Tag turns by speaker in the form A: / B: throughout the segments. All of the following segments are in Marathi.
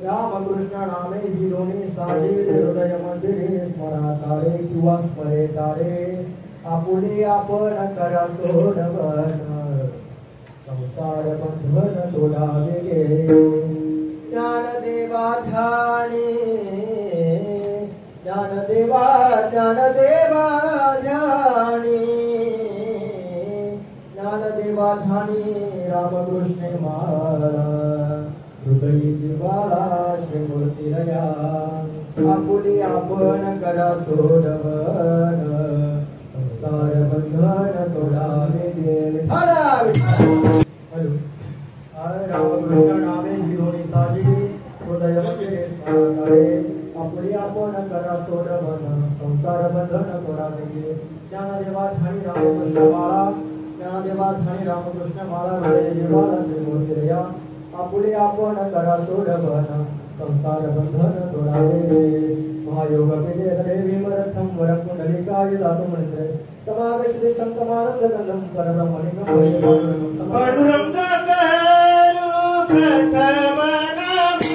A: रामकृष्ण नामे हिरोनी साजे हृदय मंदिरे स्मरा तारे किंवा स्मरे तारे आपुले आपण करा सोडवन संसार बंधन तोडावे ज्ञानदेवा ध्यानी ज्ञानदेवा ज्ञानदेवा ध्यानी ज्ञानदेवा ध्यानी रामकृष्ण माला हृदय जिवाला श्रीमूर्तीरया आपुली आपण करा सोडवन संसार बंधन तोडावे रामकृष्ण नामे हिरोनी साजी हृदय मंदिरे स्मरा आपुली आपण करा सोडवन संसार बंधन तोडावे ज्ञानदेवा ध्यानी रामकृष्ण माला ज्ञानदेवा ध्यानी रामकृष्ण माला हृदय जिवाला श्रीमूर्तीरया आपुले आपण करा सोडवन संसार बंधन तोडावे महायोग विजय विमरथम वरम कुंडलिकाय दातु मंत्र समावेश संतमानंद गंधम परब्रह्मणिकम पांडुरंग करू प्रथम नाम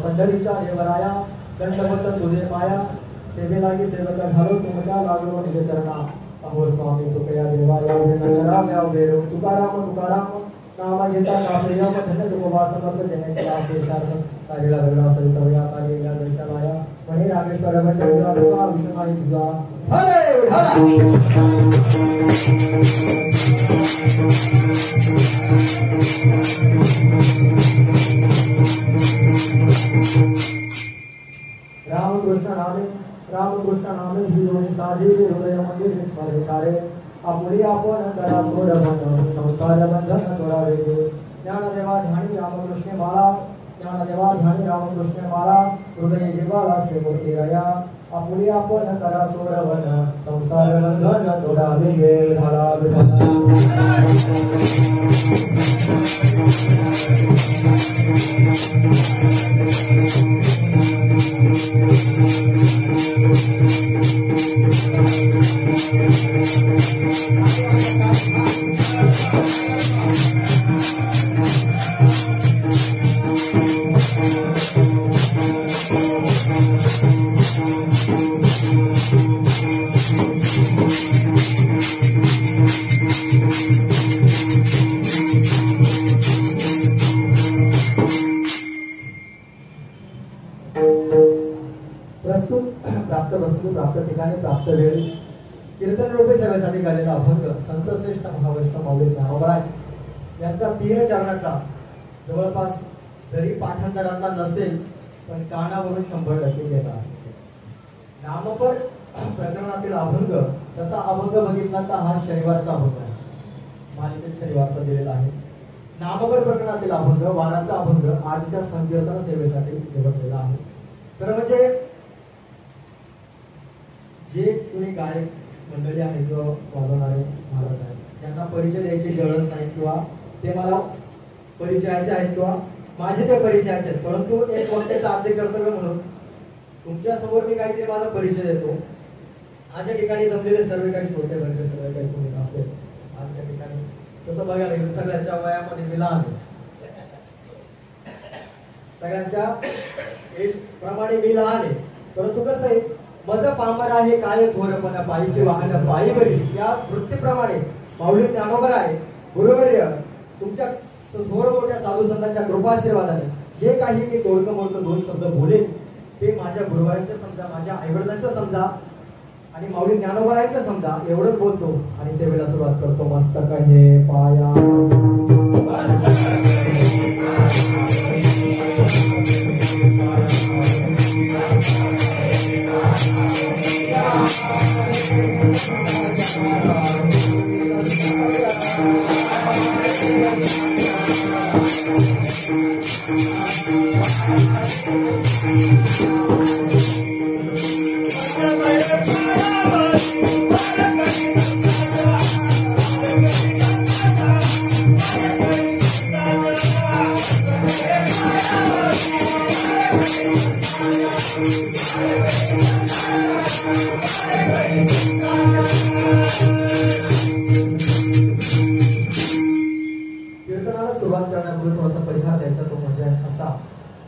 A: पंढरीच्या देवराया दंडवत तुझे पाया सेवेलागी सेवक घालो तुमच्या लागलो निज चरणा अहो स्वामी तुकया देवा यावे नंदराम यावे तुकाराम तुकाराम नामा घेता काप्रियम धन तुकोवास करत जनेचे आशीर्वाद कालीला वेळा सवितव्या कालीला दर्शनाया मणी रामेश्वर वंदना तुका विष्णुमाई तुझा हरे रामकृष्ण नामे हिरोनी साधी हृदय मंदिर स्मरिकारे आपुली आपण करा सोडवन संसार बंधन तोडावे ज्ञानदेवा ध्यानी रामकृष्ण माला ज्ञानदेवा ध्यानी रामकृष्ण माला हृदय जीवाला से मूर्ती रया आपुली आपण करा सोडवन संसार बंधन तोडावे झाला प्राप्त ठिकाणी प्राप्त वेळी कीर्तन रूपे सेवेसाठी गालेला अभंग संतश्रेष्ठ महावैष्णव माऊली ज्ञानोबराय यांचा 3 चरणाचा जवळपास जरी पाठांतरांना नसेल पण कानावरून 100% येतात. नामपर प्रकरणातील अभंग तसा अभंग बघितला तर हा शनिवारचा अभंग आहे, मालिकेत शनिवारचा दिलेला आहे. नामपर प्रकरणातील अभंग वाणाचा अभंग आजच्या संकीर्तन सेवेसाठी निवडलेला आहे. तर म्हणजे जे कोणी गायक मंडळी आहेत किंवा वाजवणारे महाराज आहेत त्यांना परिचय द्यायची गरज नाही किंवा ते मला परिचयाचे आहेत किंवा माझे ते परिचयाचे आहेत, परंतु एक वक्त्याचं आद्य कर्तव्य म्हणून तुमच्या समोर मी काहीतरी माझा परिचय देतो. आजच्या ठिकाणी जमलेले सर्व काही श्रोते म्हणजे सर्व काही कोणी असेल आजच्या ठिकाणी तसं बघायला गेलं सगळ्यांच्या वयामध्ये मी लहान आहे, सगळ्यांच्या एज प्रमाणे मी लहान आहे, परंतु कसं आहे मज पामर आहे काय थोरपणा पायीचे वाहन पायीवरी या वृत्तीप्रमाणे माऊली ज्ञानोबराय गुरुवर्य तुमच्या थोर मोठ्या साधू संतांच्या कृपाशीर्वादाने जे काही मी तोडकं मोडकं 2 शब्द बोलेन ते माझ्या गुरुवारांचं समजा, माझ्या आईवडिलांचं समजा आणि माऊली ज्ञानोबरायचं समजा एवढंच बोलतो आणि सेवेला सुरुवात करतो. मस्तक हे पाया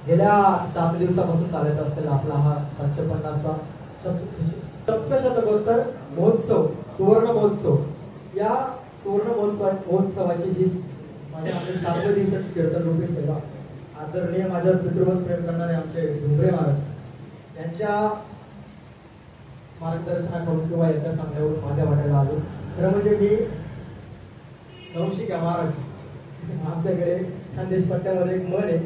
A: गेल्या 7 दिवसापासून चालत असलेला आपला हा 750वा सप्तशतकोत्तर महोत्सव सुवर्ण महोत्सव या सुवर्ण महोत्सवाची जी माझ्या 7 दिवसाची कीर्तन रूपी सेवा आदरणीय माझ्या पितृवत प्रेम करणारे आमचे डुंबरे महाराज यांच्या मार्गदर्शनाकडून किंवा यांच्या सांगण्यावरून माझ्या वाट्याला आलो. खरं म्हणजे मी नवशिक्या महाराज आमच्याकडे खानदेश पट्ट्यामध्ये एक म्हण आहे,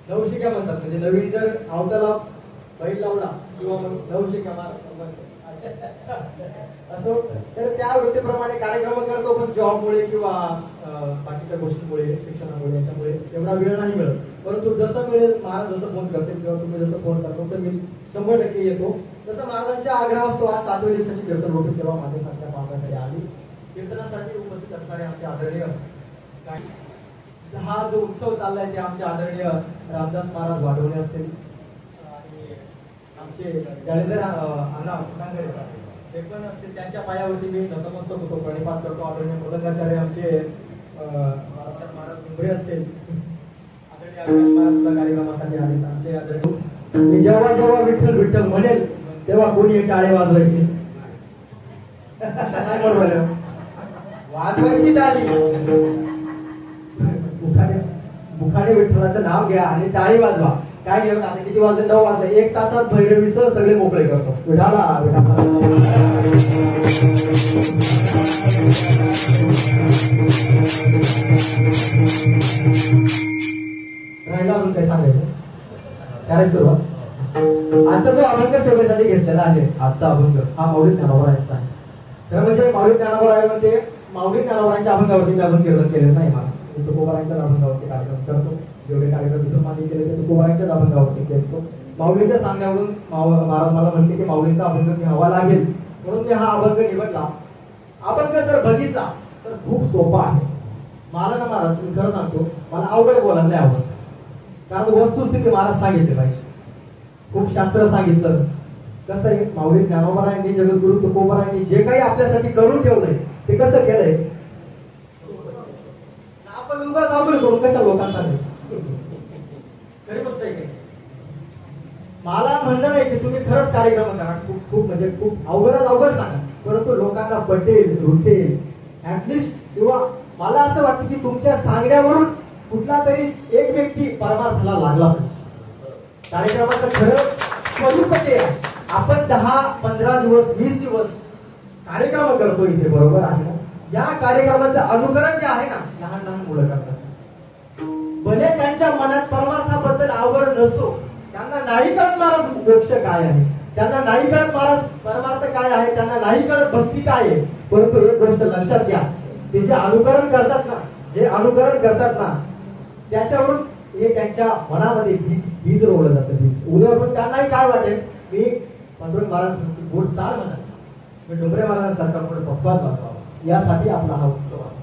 A: नवशिक्या म्हणतात. म्हणजे नवीन जर अवताला बैल लावला किंवा मग नवशिक्या महाराज असं. तर त्या वृत्तीप्रमाणे कार्यक्रम करतो, पण जॉबमुळे किंवा बाकीच्या गोष्टींमुळे शिक्षणामुळे याच्यामुळे एवढा वेळ नाही मिळत. परंतु जसं मिळेल महाराज जसं फोन करते किंवा तुम्ही जसं फोन करता तसं मी 100% येतो. तसं महाराजांच्या आग्रहास्तव आज 7व्या दिवसाची कीर्तन रोटी सेवा माझ्यासारख्या पाहण्याकडे आली. कीर्तनासाठी उपस्थित असणारे आमचे आदरणीय हा जो उत्सव चाललाय ते आमचे आदरणीय रामदास महाराज वाढवणे असतील आणि आमचे जालेंदर अण्णा ते पण असतील. त्यांच्या पायावरती मी नतमस्तक होतो, प्रणिपात करतो. आदरणीय मृदंगाचार्य आमचे महाराज डुंबरे असतील, आदरणीय आकाश महाराज सुद्धा कार्यक्रमासाठी आले. आमचे आदरणीय जेव्हा जेव्हा विठ्ठल विठ्ठल म्हणेल तेव्हा कोणी टाळे वाजवायची वाजवायची टाळी. मुखाने विठ्ठलाचं नाव घ्या आणि टाळी वाजवा. काय घेऊन आता किती वाजले? 9 वाजले. 1 तासात भैरवीसह सगळे मोकळे करतो. विठाला राहिला अजून काय सांगायचं? काय सुरुवात? आजचा जो अभंग सेवेसाठी घेतलेला आहे, आजचा अभंग हा माऊली ज्ञानोबरायांचा आहे. तर म्हणजे माऊली ज्ञानोबरायांमध्ये माऊली ज्ञानोबरायांच्या अभंगावरती मी अभंग कीर्तन केलेलं नाही. मला तुकोबारायांच्या अभंगावरती कार्यक्रम करतो. जेवढे कार्यक्रम इथून मान्य केले ते तुकोबारायांच्याच अभंगावरती करतो. माऊलीच्या सांगण्यावरून महाराज मला म्हणते की माऊलीचा अभंग घ्यावा लागेल, म्हणून मी हा अभंग निवडला. अभंग जर बघितला तर खूप सोपा आहे. मला ना महाराज मी खरं सांगतो, मला अवघड बोलायला नाही आवडत. कारण वस्तुस्थिती महाराज सांगितली पाहिजे. खूप शास्त्र सांगितलं. कसं आहे, माऊली ज्ञानोबरायांनी जगद्गुरु तुकोबारायांनी जे काही आपल्यासाठी करून ठेवलंय ते कसं केलंय. आपण उगाच अवघड करून कशा लोकांसाठी खरी गोष्ट आहे. मला म्हणणं नाही की तुम्ही खरंच कार्यक्रम करा, खूप म्हणजे खूप अवघड सांगा, परंतु लोकांना पटेल, रुचेल ऍटलिस्ट. किंवा मला असं वाटतं की तुमच्या सांगण्यावरून कुठला तरी एक व्यक्ती परमार्थाला लागला पाहिजे. कार्यक्रमाचं खरं स्वरूप ते आहे. आपण 10, 15 दिवस, 20 दिवस कार्यक्रम करतो इथे, बरोबर आहे ना? या कार्यक्रमाचं अनुकरण जे आहे ना, लहान लहान मुलं करतात. भले त्यांच्या मनात परमार्थाबद्दल आवड नसतो, त्यांना नाही कळत महाराज मोक्ष काय आहे, त्यांना नाही कळत महाराज परमार्थ काय आहे, त्यांना नाही कळत भक्ती काय आहे. परंतु एक गोष्ट लक्षात घ्या, ते जे अनुकरण करतात ना, त्याच्यावरून हे त्यांच्या मनामध्ये बीज रोवलं जातं. बीज उद्या पण त्यांनाही काय वाटेल, मी पांडुरंग महाराज गोड चाल म्हणा, मी डुंबरे महाराजांसारखा पुढे पप्पाच बांधावा. यासाठी आपला हा उत्सव आहे.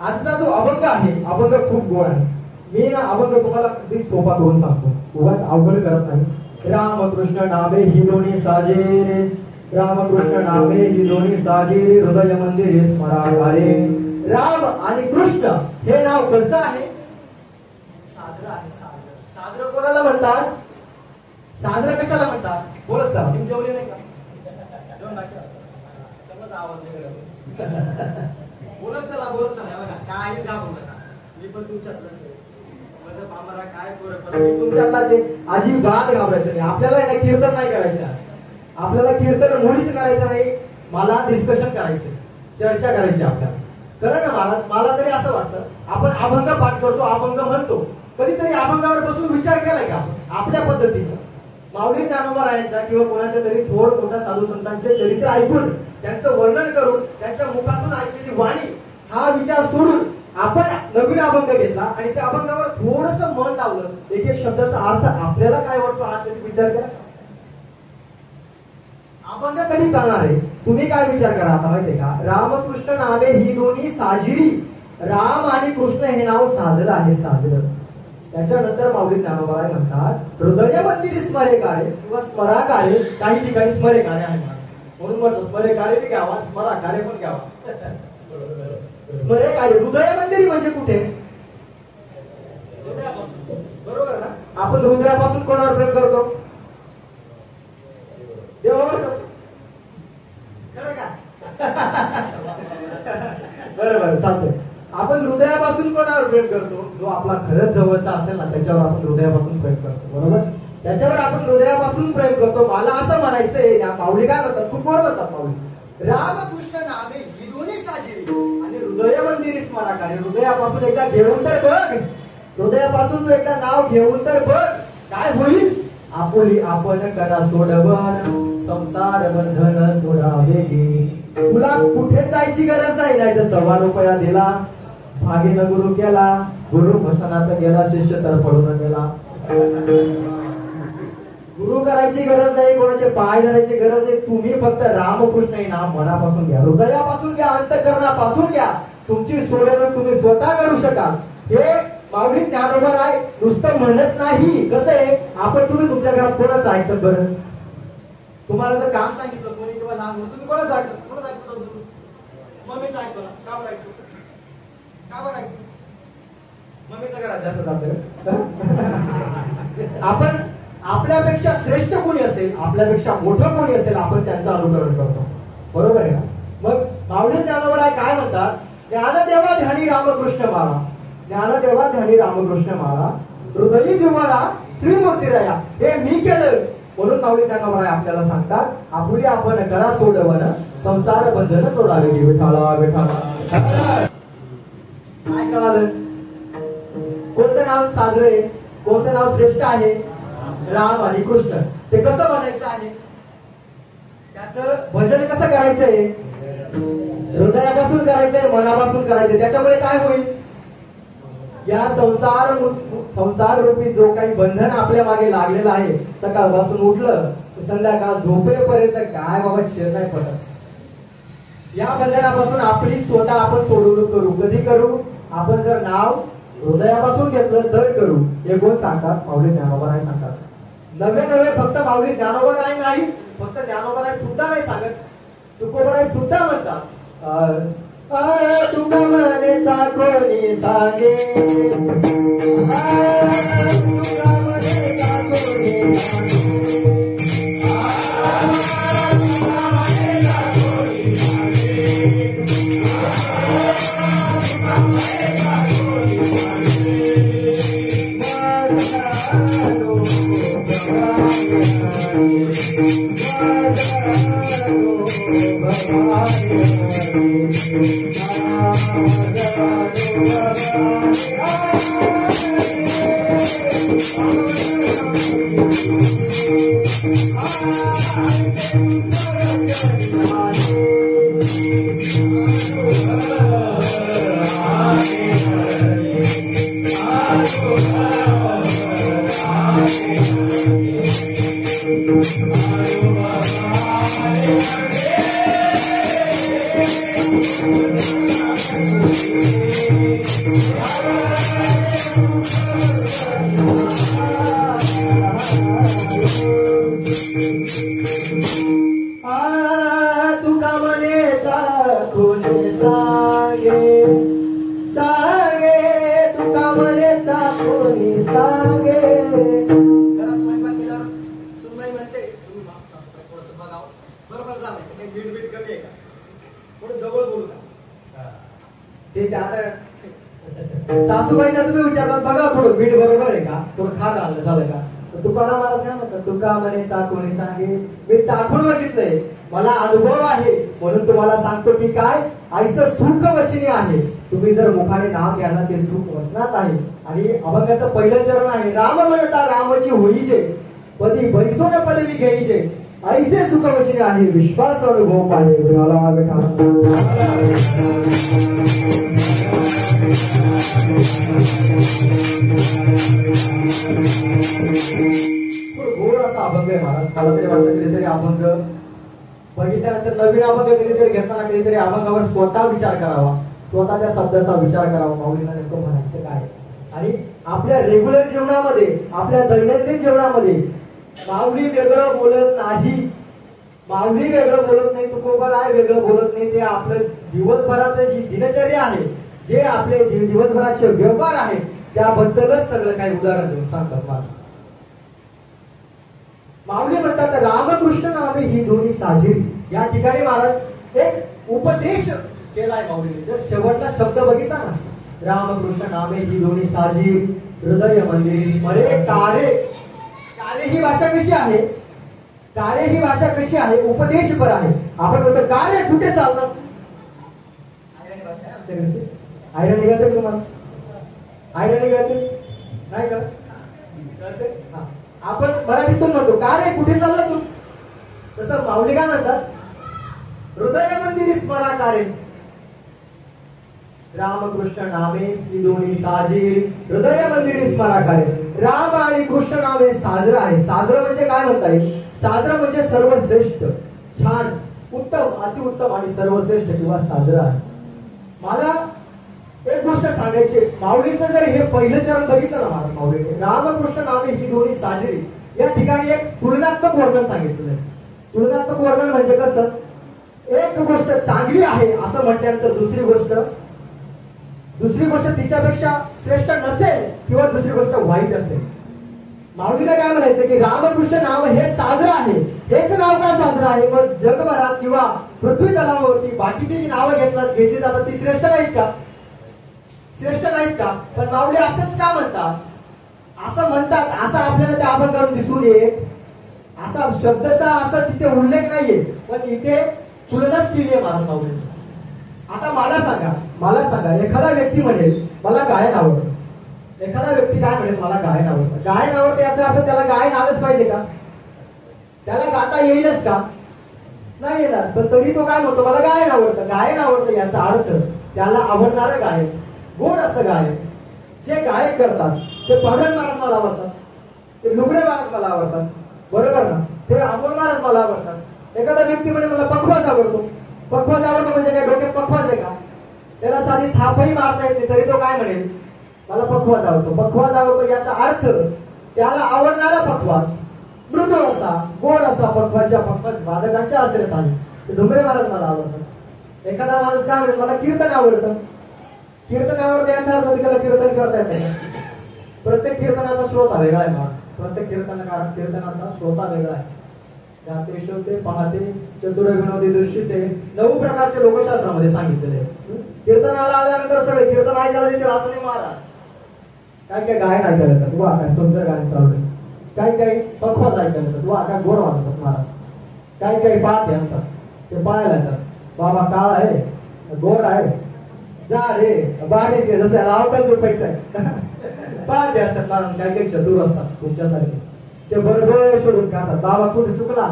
A: आजचा जो अभंग आहे, अभंग खूप गोड आहे. मी ना अभंग तुम्हाला अगदी सोपा करून सांगतो, उगाच अवघड करत नाही. रामकृष्ण नामे ही दोन्ही साजे, रामकृष्ण नामे ही दोन्ही साजे, हृदय मंदिरे स्मरावे. राम आणि कृष्ण हे नाव कसं आहे? साजरं आहे. साजरं कोणाला म्हणतात? साजरं कशाला म्हणतात? बोलत चला. तुम्ही जेवले नाही का? बोलत चला बघा, काही घाबरू नका. मी पण तुमच्यातलंच आहे. माझं पामरा काय मी तुमच्यातलाच आहे. अजिबात घाबरायचं नाही. आपल्याला ना कीर्तन नाही करायचं. आपल्याला कीर्तन मुळीच करायचं नाही. मला डिस्कशन करायचं, चर्चा करायची आपल्याला. खरं ना महाराज, मला तरी असं वाटतं, आपण अभंग पाठ करतो, अभंग म्हणतो, कधीतरी अभंगावर बसून विचार केलाय का आपल्या पद्धतीनं? माऊली ज्ञानोबरायांच्या किंवा कोणाच्या तरी थोर मोठ्या साधू संतांचे चरित्र ऐकून, त्यांचं वर्णन करून, त्यांच्या मुखातून ऐकलेली वाणी हा विचार सोडून आपण नवीन अभंग घेतला आणि त्या अभंगावर थोडस मन लावलं, एक एक शब्दाचा अर्थ आपल्याला काय वाटतो हा कधी विचार केला? अभंग कधी करणार आहे? तुम्ही काय विचार करा आता माहितीये का? रामकृष्ण नावे ही दोन्ही साजिरी. राम आणि कृष्ण हे नाव साजलं आहे, साजलं. त्याच्यानंतर माऊली ज्ञानोबराय म्हणतात हृदय मंदिरी स्मरेकारे किंवा स्मराकारे. काही ठिकाणी स्मरेकारे आहे, म्हणून म्हटलं स्मरेकारे बी घ्यावा, स्मराकारे पण घ्यावा. स्मरेकारे हृदय मंदिरी म्हणजे कुठे? हृदयापासून, बरोबर ना? आपण हृदयापासून कोणावर प्रेम करतो? देवावर करतो. खरं का? बरोबर, चालतंय. आपण हृदयापासून कोणावर प्रेम करतो? जो आपला खरंच जवळचा असेल ना त्याच्यावर आपण हृदयापासून प्रेम करतो, बरोबर? त्याच्यावर आपण हृदयापासून प्रेम करतो. मला असं म्हणायचंय, या माऊली काय म्हणतात, खूप बरोबर म्हणतात माऊली, रामकृष्ण नामे ही दोन्ही साजिरी आणि हृदय मंदिरी स्मारक. आणि हृदयापासून एकदा घेऊन तर बघ, हृदयापासून तू एकदा नाव घेऊन तर बघ, काय होईल? आपुली आपण करा सोडवण, संसार बंधन सोडावे गे. तुला कुठे जायची गरज नाही. नाही तर ₹1.25 दिला, भागीनं गुरु केला, गुरु भसनात गेला, शिष्य तर पडून गेला. गुरु करायची गरज नाही, कोणाचे पाय धरायची गरज नाही. तुम्ही फक्त रामकृष्ण हे नाम मनापासून घ्या, हृदयापासून घ्या, अंतःकरणापासून घ्या. तुमची सोडवणूक तुम्ही स्वतः करू शकाल. हे माऊली ज्ञानोबा आहे, नुसतं म्हणत नाही. कसं आहे, आपण तुम्ही तुमच्या घरात कोणाचं ऐकतात बरं? तुम्हाला जर काम सांगितलं कोणी किंवा लहान म्हणून तुम्ही कोणाचं ऐकतात? कोणाचं ऐकतो? मम्मीचं ऐकतो ना? का बरं ऐकतो? का बरं ऐकतो? मम्मीचं घरात जास्त जातं. आपण आपल्यापेक्षा श्रेष्ठ कोणी असेल, आपल्यापेक्षा मोठं कोणी असेल, आपण त्यांचं अनुकरण करतो, बरोबर आहे का? मग माऊली ज्ञानोबा काय म्हणतात, ज्ञानदेवा ध्यानी रामकृष्ण माला, ज्ञानदेवा ध्यानी रामकृष्ण माला, हृदयी जीवाला श्रीमूर्ती राया. हे मी केलं म्हणून माऊली ज्ञानोबा आपल्याला सांगतात, आपुली आपण करा सोडवण, संसार बंधन सोडावे गे. विठाला विठाला. काय कळालं? कोणतं नाव साजरे, कोणतं नाव श्रेष्ठ आहे? राम आणि कृष्ण. ते कसं बनायचं आहे, त्याचं भजन कसं करायचंय? हृदयापासून करायचंय, मनापासून करायचंय. त्याच्यामुळे काय होईल, या संसार रूपी जो काही बंधन आपल्या मागे लागलेलं आहे, सकाळपासून उठलं संध्याकाळ झोपेपर्यंत काय बाबा शेर नाही पडत. या बंधनापासून आपली स्वतः आपण सोडवणूक करू. कधी करू? आपण जर नाव हृदयापासून घेतलं तर करू. हे कोण सांगतात? माऊली ज्ञानोबा नाही सांगतात. नवे फक्त माऊली ज्ञानोबा नाही, फक्त ज्ञानोबा सुद्धा नाही सांगत, तुकोबा सुद्धा म्हणतात, तुका मने कोणी सांगे, तुका मने कोणी सासूबाईंना तुम्ही विचारतात, बघा थोडं मीठ बरोबर आहे का, थोडं खा झालं का? तुकाराम महाराज काय म्हणतात, तुका म्हणे चाकोणी सांगे. मी चाखून बघितलंय, मला अनुभव आहे म्हणून तुम्हाला सांगतो की काय, आईचं सुख वचनी आहे. तुम्ही जर मुखाने नाम घ्याल ते सुख वचनात आहे. आणि अभंगाचं पहिलं चरण आहे, राम म्हणता रामची होईजे, पदी बैसोन पदवी घेईजे, ऐसे सुख वचनी आहे, विश्वास अनुभव पाहिजे. विठाला विठाला. गोड असा अभंग आहे महाराज. मला तरी वाटतं कधीतरी अभंग बघितल्यानंतर नवीन अभंग कधीतरी घेताना कधीतरी अभंगावर स्वतः विचार करावा, स्वतःच्या शब्दाचा विचार करावा. माऊलीला नेमकं म्हणायचं काय. आणि आपल्या रेग्युलर जीवनामध्ये, आपल्या दैनंदिन जीवनामध्ये माऊली वेगळं बोलत नाही, माऊली वेगळं बोलत नाही, तुकोबा राय वेगळं बोलत नाही. ते आपलं दिवसभराचं जी दिनचर्या आहे, जे आपले दिवसभराचे व्यवहार आहेत, त्याबद्दलच सगळं काही उदाहरण देऊन सांगतात महाराज. माऊली म्हणतात रामकृष्ण नामे ही दोन्ही साजिरी. या ठिकाणी महाराज एक उपदेश केलाय माऊलीने. जर शेवटला शब्द बघितला ना, रामकृष्ण नामे ही दोन्ही साजी हृदय मंदिरी स्मरे कारे. कारे ही भाषा कशी आहे? कारे ही भाषा कशी आहे? उपदेशपर आहे. आपण म्हणतो कारे कुठे चालतात? आयरन निघते तुम्हाला? आयरन निघते नाही का? आपण मराठीतून म्हणतो कारे कुठे चालला तू? तसं माऊली काय म्हणतात? हृदय मंदिरी स्मरा कारे. रामकृष्ण नामे ही दोन्ही साजी हृदय मंदिरी स्मरा कारे. राम आणि कृष्ण नावे साजरं आहे. साजरं म्हणजे काय म्हणता येईल? साजरं म्हणजे सर्वश्रेष्ठ, छान, उत्तम, अतिउत्तम आणि सर्वश्रेष्ठ किंवा साजरं आहे. मला एक गोष्ट सांगायची, माऊलीचं जर हे पहिलं चरण बघितलं ना महाराज माऊलीने, रामकृष्ण नामे ही दोन्ही साजरी, या ठिकाणी एक तुलनात्मक वर्णन सांगितलेलं आहे. तुलनात्मक वर्णन म्हणजे कसं? एक गोष्ट चांगली आहे असं म्हटल्यानंतर दुसरी गोष्ट तिच्यापेक्षा श्रेष्ठ नसेल किंवा दुसरी गोष्ट वाईट असेल. माऊलीला काय म्हणायचं की रामकृष्ण नाव हे साजरं आहे. हेच नाव का साजरं आहे? मग जगभरात किंवा पृथ्वी तलावावरती बाकीची जी नावं घेतली जातात ती श्रेष्ठ नाहीत का? श्रेष्ठ नाहीत का? पण माऊली असंच का म्हणतात? असं म्हणतात असं आपल्याला त्या अभंगातून दिसून येईल असा शब्दचा असा तिथे उल्लेख नाहीये, पण इथे तुलनाच केली आहे महाराज माऊलीने. आता मला सांगा एखादा व्यक्ती म्हणेल मला गायन आवडतं. एखादा व्यक्ती काय म्हणेल मला गायन आवडतं. गायन आवडतं याचा अर्थ त्याला गायन आलंच पाहिजे का? त्याला गाता येईलच का? नाही येणार. पण तरी तो काय म्हणतो मला गायन आवडतं. गायन आवडतं याचा अर्थ त्याला आवडणारं गायन, गोड असं गायन. जे गायक करतात ते पांढरण महाराज मला आवडतात, ते लुगडे महाराज मला आवडतात, बरोबर ना? ते अमोल महाराज मला आवडतात. एखादा व्यक्ती म्हणजे मला पखवाज आवडतो. पखवाज आवडतो म्हणजे काय डोक्यात पखवाज आहे का? त्याला साधी थापही मारता येते तरी तो काय म्हणेल मला पखवाज आवडतो. पखवाज आवडतो याचा अर्थ त्याला आवडणारा पखवाज मृदू असा, गोड असा पखवाज वादकांच्या असेल पाहिजे. डोंगरे महाराज मला आवडतात. एखादा माणूस काय म्हणेल मला कीर्तन आवडतं. कीर्तन आवडतं याचा अर्थ त्याला कीर्तन करता येते. प्रत्येक कीर्तनाचा श्रोता वेगळा आहे महाराज. प्रत्येक कीर्तनाचा श्रोता वेगळा आहे. जाते, श्रोते, पाहते, चतुर, विनोदी, दृश्यते, 9 प्रकारचे लोकशास्त्रामध्ये सांगितलेले. कीर्तनाला आल्यानंतर सगळे कीर्तन ऐकायला येते असं नाही महाराज. काय काय गायन ऐकायला येतात. वा काय सुंदर गायन चालू. काही काही पखवाज ऐकायला येतात. वा काय गोड वाटतात महाराज. काही काही पाहते असतात ते पाहायला येतात. बाबा काळ आहे, गोड आहे, जा रे बारीक आहे, जसं लावतात पैसा आहे. पाहते असतात महाराज. काही काही चतुर असतात तुमच्यासारखे. ते बरोबर शोधून काढतात. बाबा कुठे चुकला,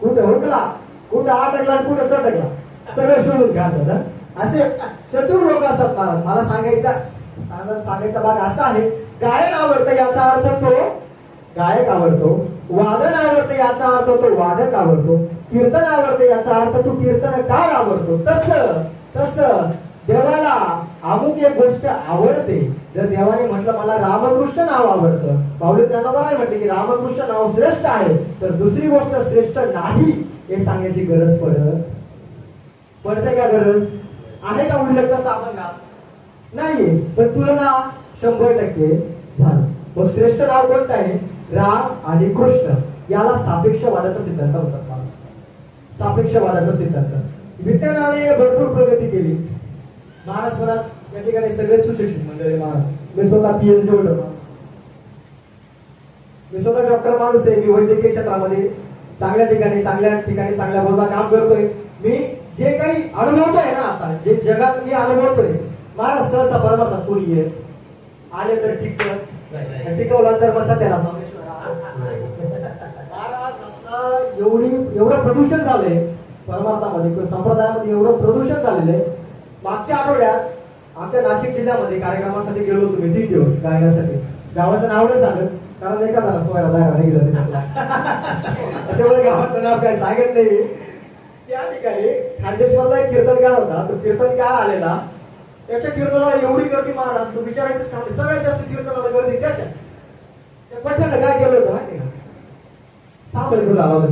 A: कुठे हुकला, कुठे अटकला, कुठे सटकला, सगळं शोधून काढतात. असे चतुर लोक असतात महाराज. मला सांगायचा भाग असा आहे, गायन आवडतं याचा अर्थ तो गायक आवडतो. वादन आवडतं याचा अर्थ तो वादक आवडतो. कीर्तन आवडतं याचा अर्थ तो कीर्तनकार आवडतो. तसं देवाला अमुक एक गोष्ट आवडते. जर देवाने म्हटलं मला रामकृष्ण नाव आवडतं, माऊली त्यांना बरं म्हटलं की रामकृष्ण नाव श्रेष्ठ आहे, तर दुसरी गोष्ट श्रेष्ठ नाही हे सांगण्याची गरज पडते का? गरज आहे का? उल्लेख तसा अभंगात नाहीये. पण तुलना 100% झालं. मग श्रेष्ठ नाव कोणतं आहे? राम आणि कृष्ण. याला सापेक्षवादाचा सिद्धांत होतात. सापेक्षवादाचा सिद्धांत. विज्ञानाने भरपूर प्रगती केली. महाराज या ठिकाणी सगळे सुशिक्षित मंडळी. महाराज मी स्वतः PhD होतो. मी स्वतः डॉक्टर माणूस आहे. मी वैद्यकीय क्षेत्रामध्ये चांगल्या ठिकाणी चांगल्या बोलता काम करतोय. मी जे काही अनुभवतोय ना आता, जे जगात मी अनुभवतोय, महाराज सहसा परमार्थात कोणी आले तर टिकवला तर बसा त्याला. महाराज एवढं प्रदूषण झालंय परमार्थामध्ये किंवा संप्रदायामध्ये, एवढं प्रदूषण झालेलं आहे. मागच्या आठवड्यात आमच्या नाशिक जिल्ह्यामध्ये कार्यक्रमासाठी गेलो होतो मी 3 दिवस गायनासाठी. गावाचं नाव नाही सांगत कारण एखादा सोयला जायला नाही गेलं त्याच्यामुळे गावाचं नाव काय सांगत नाही. त्या ठिकाणी खांदेश्वरला एक कीर्तनकार होता. तो कीर्तनकार आलेला, त्याच्या कीर्तनाला एवढी गर्दी महाराज तो विचारायचं काम. सगळ्यात जास्त कीर्तनाला गर्दी त्या पठ्यानं काय केलं होतं माहिती का? सांबळ घेऊन आला होता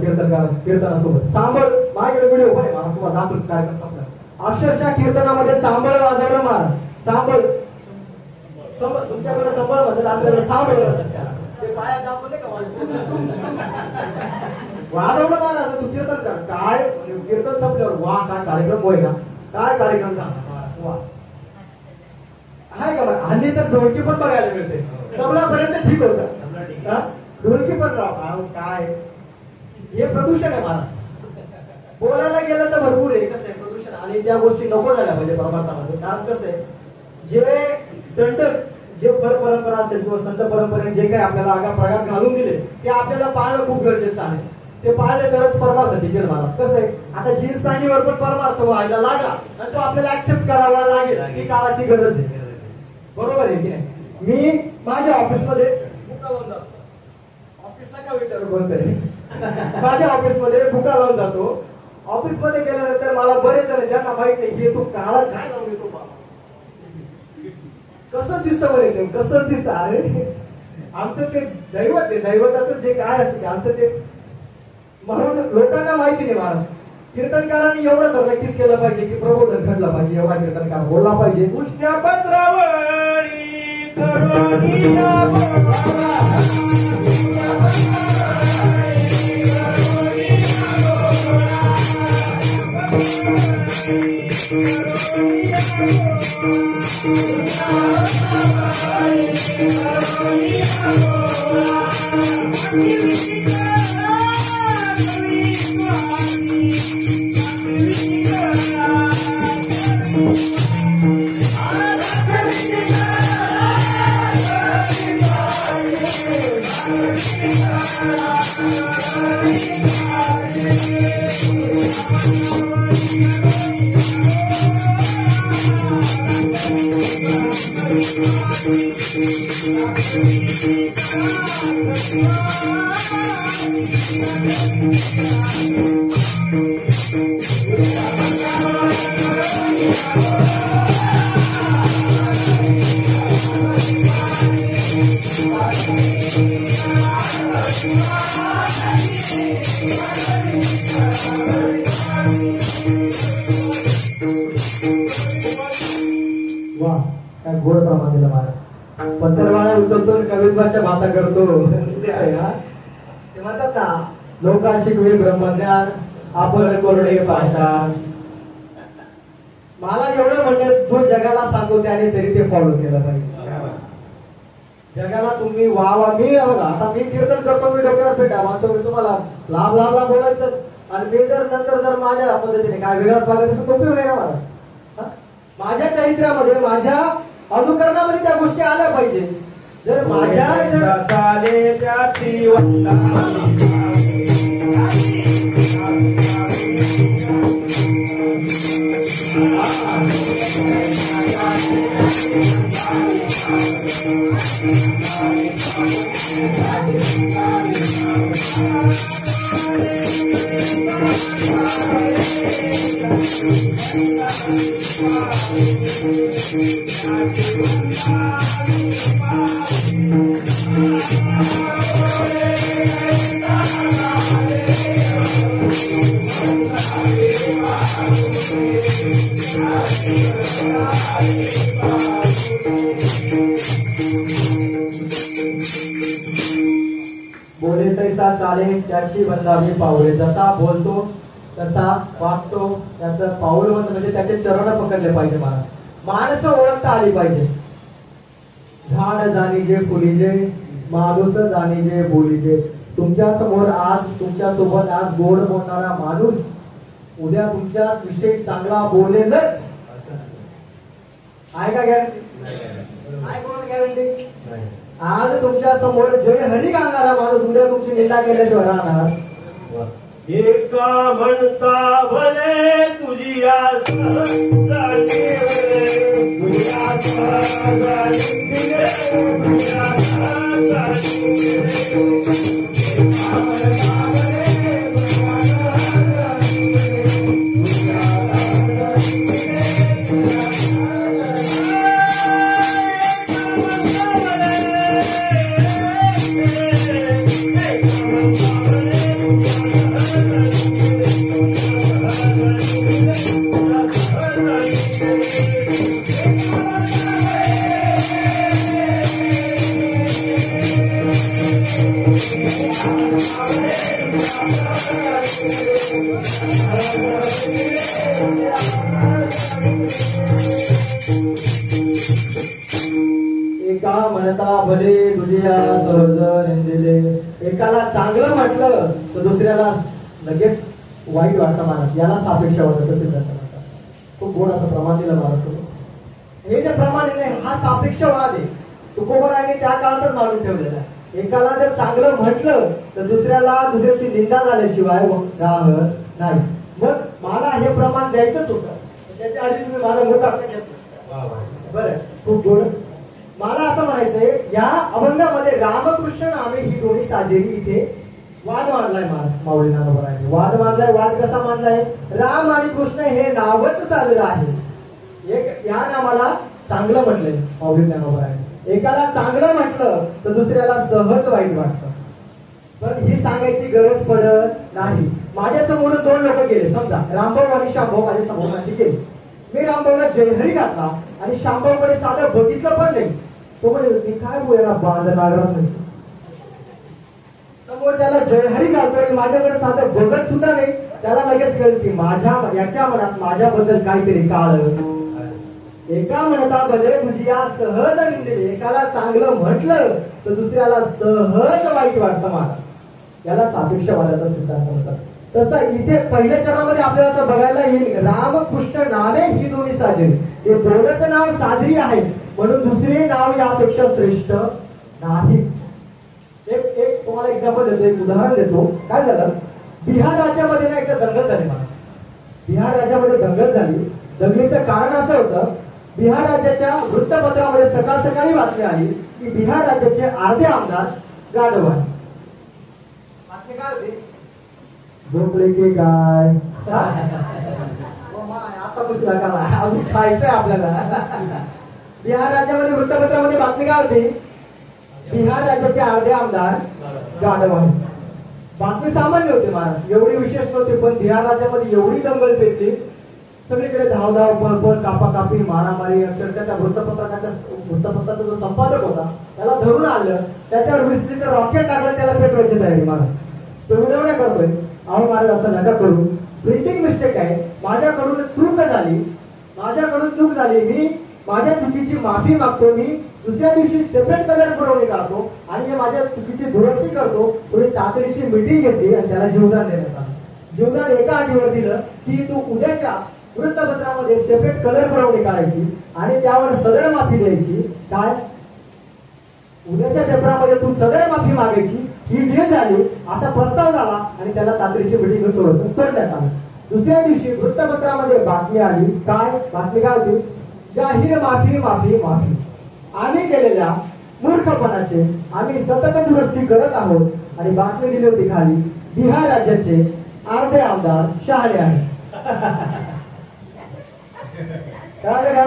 A: कीर्तनासोबत. सांबळ माझ्याकडे व्हिडिओ पण आहे मला, तुम्हाला दाखवतो कार्यक्रम संपला. अक्षरशः कीर्तनामध्ये सांबळ वाजवलं महाराज. सांबळ तुमच्याकडे संबळ म्हणतात, आपल्याला सांबळ ते पाया दाखवले का वाजवलं महाराज. तू कीर्तन कर. काय कीर्तन संपल्यावर वा काय कार्यक्रम होय ना, काय कार्यक्रम झाला वा. आहे का बघा, हल्ली तर ढोलकी पण बघायला मिळते. तबलापर्यंत ठीक होतं, ढोलकी पण राव काय हे प्रदूषण आहे. मला बोलायला गेलं तर भरपूर आहे, कसं आहे प्रदूषण, आणि त्या गोष्टी नको झाल्या पाहिजे परमार्थामध्ये. कारण कसं आहे, जे परंपरा असेल किंवा संत परंपरेने जे काही आपल्याला आगा प्रगात घालून दिले ते आपल्याला पाळणं खूप गरजेचं आहे. ते पाळले तरच परमार्थ टिकेल महाराज. कसं आहे, आता जीन्स पॅन्टीवर पण परमार्थ व्हायला लागला आणि तो आपल्याला ऍक्सेप्ट करावा लागेल, ही काळाची गरज आहे. बरोबर आहे की नाही. मी माझ्या ऑफिसमध्ये बुका लावून जातो, ऑफिसला का विचारू कोणतरी, माझ्या ऑफिसमध्ये बुका लावून जातो. ऑफिसमध्ये गेल्यानंतर मला बरेच जण ज्यांना माहित नाही हे तू काळा काय लावून येतो बाबा, कसं दिसतं म्हणे, कसं दिसतं. अरे आमचं ते दैवत आहे, दैवताचं जे काय असतं आमचं ते, म्हणून लोकांना माहिती नाही महाराज. कीर्तनकारांनी एवढं तर नक्कीच केलं पाहिजे की प्रबोधन घडलं पाहिजे, एवढा कीर्तनकार बोलला पाहिजे.
B: पुष्ट्या पत्रावरी
A: गोड प्रमाण दिलं मला. पत्तरवाळा उचलतो कवित्वाच्या भाता करतो. ते म्हणतात ना, लोकांशी शिकवे ब्रह्मज्ञान आपण कोरडे पाषाण. मला एवढं म्हणजे जो जगाला सांगतो त्याने तरी ते फॉलो केलं पाहिजे. जगाला तुम्ही वा मी बघा, आता मी कीर्तन करतो, मी डोक्यावर पेटा मानतो, मी तुम्हाला लाभ बोलायचं, आणि मी जर नंतर जर माझ्या पद्धतीने काय वेगळाच वागत असं उपयोग नाही ना मला. माझ्या चरित्रामध्ये, माझ्या अनुकरणामध्ये त्या गोष्टी आल्या पाहिजे. जर माझ्या बोले तैसा चाले त्याची बंदावी पाऊले. जसा बोलतो तसा वागतो, त्याचं पाऊल म्हणजे त्याचे चरण पकडले पाहिजे. मला माणसं ओळखता आली पाहिजे. झाड जाणीजे फुलीजे, माणूस जाणीजे बोलीजे. तुमच्या समोर आज, तुमच्या सोबत आज गोड बोलणारा माणूस उद्या तुमच्या विषयी चांगला बोलेलच. आहे का गॅरंटी? आहे कोण गॅरंटी? आज तुमच्या समोर जय हरी गाणारा माणूस उद्या तुमची निंदा केल्याशिवाय राहणार.
B: एका म्हणता भले तुझी
A: भले तुझिया सहज निंदिले. एकाला चांगलं म्हटलं तर दुसऱ्याला लगेच वाईट वाटतं महाराज. याला सापेक्ष वाटत म्हणतात. खूप गोड असं प्रमाण दिलं महाराज. हे जे प्रमाण आहे हा सापेक्षवाद आहे. तुकोबराने त्या काळातच मांडून ठेवलेला आहे. एकाला जर चांगलं म्हटलं तर दुसऱ्याला दुसऱ्याची निंदा झाल्याशिवाय राहत नाही. मग मला हे प्रमाण द्यायचंच होतं. त्याच्या आधी तुम्ही माझा मोठा घेतला. बरं, खूप गोड. मला असं म्हणायचंय या अभंगामध्ये रामकृष्ण नामे ही दोन्ही साजेरी इथे वाद मांडलाय माऊली ज्ञानोबराने. वाद मांडलाय. वाद कसा मांडलाय? राम आणि कृष्ण हे नावच साजरं आहे. एक या नामाला चांगलं म्हटलंय माऊली ज्ञानोबराने. एकाला चांगलं म्हटलं तर दुसऱ्याला सहज वाईट वाटतं. पण ही सांगायची गरज पडत नाही. माझ्या समोर दोन लोक गेले. समजा रामभाऊ आणि शामभाऊ माझ्या समोर गेले. मी रामभाऊला जयहरी घातला आणि शामभाऊकडे साधं बघितलं पण नाही. तो म्हणजे काय बोलायला बांधणार नाही. समोर त्याला जयहरी घालतो आणि माझ्याकडे साधं बघत सुद्धा नाही. त्याला लगेच कळलं की याच्या मनात माझ्याबद्दल काहीतरी काळ. एका म्हणता भले तुझिया सहज निंदिले. एकाला चांगलं म्हटलं तर दुसऱ्याला सहज वाईट वाटतं मला. याला सापेक्षवादाचा सिद्धांत म्हणतात. तसं इथे पहिल्या चरणामध्ये आपल्याला असं बघायला येईल रामकृष्ण नामे ही दोन्ही साजरी. हे दोनच नाव साजरी आहे म्हणून दुसरे नाव यापेक्षा श्रेष्ठ नाही. एक तुम्हाला एक्झाम्पल देतो. एक उदाहरण देतो. काय झालं? बिहार राज्यामध्ये ना एकदा दंगल झाली मला. बिहार राज्यामध्ये दंगल झाली. दंगलीचं कारण असं होतं बिहार राज्याच्या वृत्तपत्रामध्ये सकाळ सकाळी बातमी आली की बिहार राज्याचे अर्धे आमदार गाढव आहे. बातमी काय होती? झोपले की काय आता पुसला का अजून खायचंय आपल्याला. बिहार राज्यामध्ये वृत्तपत्रामध्ये बातमी काय होती? बिहार राज्याचे अर्धे आमदार गाढव आहे. बातमी सामान्य होती महाराज. एवढी विशेष नव्हती. पण बिहार राज्यामध्ये एवढी दंगल पेटली. सगळीकडे धावधाव पळपळ कापाकापी मारामारी. अक्षरशः त्या वृत्तपत्राचा जो संपादक होता त्याला धरून आणलं. त्याच्यावर 20 लिटर रॉकेट टाकलं. त्याला पेटवायची तयारी महाराज. तो विनवण्या करतोय अहो महाराज असं नका करू. प्रिंटिंग मिस्टेक आहे. माझ्याकडून चूक झाली. मी माझ्या चुकीची माफी मागतो. मी दुसऱ्या दिवशी सेपरेट कलर पुरवणी काढतो आणि माझ्या चुकीची दुरुस्ती करतो. थोडी तातडीची मिटिंग घेतली आणि त्याला जीवदान देण्यात आलं. जीवदान एका अटीवर दिलं की तू उद्याच्या वृत्तपत्रामध्ये सेपरेट कलर पुरवणी काढायची आणि त्यावर सदर माफी द्यायची. काय? उद्याच्या पेपरामध्ये तू सदर माफी मागायची. ही डील झाली. असा प्रस्ताव झाला आणि त्याला तातडीची मिटिंग सोडण्यात आली. दुसऱ्या दिवशी वृत्तपत्रामध्ये बातमी आली. काय बातमी काय होती? जाहीर माफी माफी माफी. आम्ही केलेल्या मूर्खपणाचे आम्ही सतत दुरुस्ती करत आहोत. आणि बातमी दिली होती खाली बिहार राज्याचे अर्धे आमदार शहाणे आहेत. कळलं का?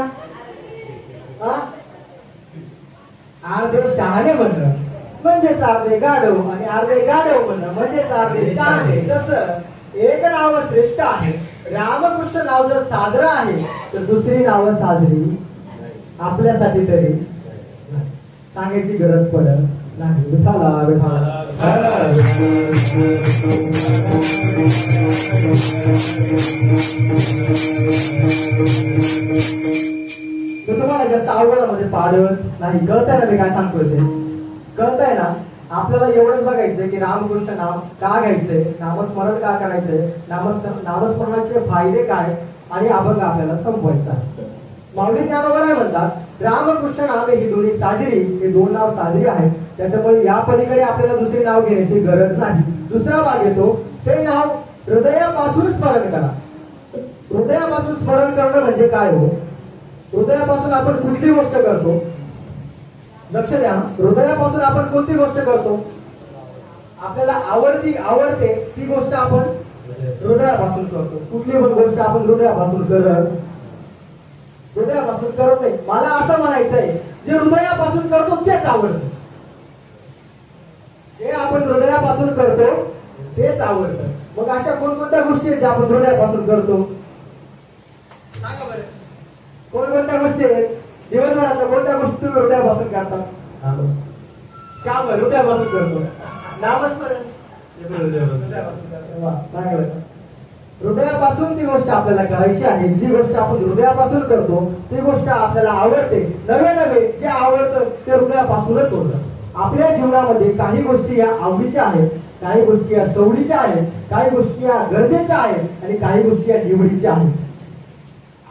A: अर्धे शहाणे म्हणणं म्हणजेच अर्धे गाढव आणि अर्धे गाढव म्हणणं म्हणजेच अर्धे शहाणे. तसं एक नाव श्रेष्ठ आहे. रामकृष्ण नाव जर साजरं आहे तर दुसरी नावं साजरी आपल्यासाठी तरी सांगायची गरज पडत नाही. विठाला विठाला. तुम्हाला जास्त अवघडामध्ये पाडत नाही. कळतंय ना मी काय सांगतोय ते? कळतंय ना? आपल्याला एवढंच बघायचंय की रामकृष्ण नाम का घ्यायचंय, नामस्मरण का करायचंय, नामस्मरणाचे फायदे काय आणि अभंग आपल्याला संपवायचा. माऊली ज्ञानोबराय म्हणतात रामकृष्ण नामे ही दोन्ही साजरी. हे दोन नाव साजरी आहेत. त्याच्यामुळे या पलीकडे आपल्याला दुसरे नाव घेण्याची गरज नाही. दुसरा भाग येतो ते नाव हृदयापासून स्मरण करा. हृदयापासून स्मरण करणं म्हणजे काय हो? हृदयापासून आपण कुठली गोष्ट करतो? लक्ष द्या. हृदयापासून आपण कोणती गोष्ट करतो? आपल्याला आवडते ती गोष्ट आपण हृदयापासून करतो. कुठली पण गोष्ट आपण हृदयापासून करत नाही. मला असं म्हणायचंय जे हृदयापासून करतो तेच आवडतं. जे आपण हृदयापासून करतो तेच आवडतं. मग अशा कोणकोणत्या गोष्टी आहेत ज्या आपण हृदयापासून करतो? सांगा बरं. कोणकोणत्या गोष्टी आहेत? दिवसभरातल्या कोणत्या गोष्टी तुम्ही हृदयापासून करतात? का बरं हृदयापासून करतो? नामस्मरण. हृदयापासून ती गोष्ट आपल्याला करायची आहे. जी गोष्ट आपण हृदयापासून करतो ती गोष्ट आपल्याला आवडते. नवे नवे जे आवडतं ते हृदयापासूनच होतं. आपल्या जीवनामध्ये काही गोष्टी या आवडीच्या आहेत, काही गोष्टी या सवडीच्या आहेत, काही गोष्टी या गरजेच्या आहेत आणि काही गोष्टी या निवडीच्या आहेत.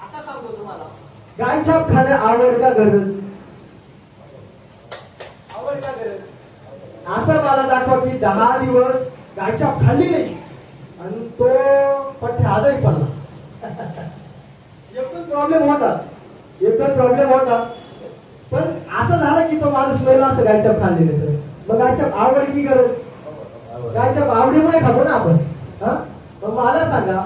A: आता सांगतो तुम्हाला, गायछाप खाणं आवड का गरज? आवड का गरज? असं मला दाखवा की 10 दिवस गायछाप खाल्ली नाही आणि तो पठ्ठे आजारी पडला. एकच प्रॉब्लेम होता पण असं झालं की तो माणूस मेला असं गायछाप खाल्ली नाही. मग गायछाप आवड की गरज? गायछाप आवडीमुळे खातो ना आपण. मग मला सांगा,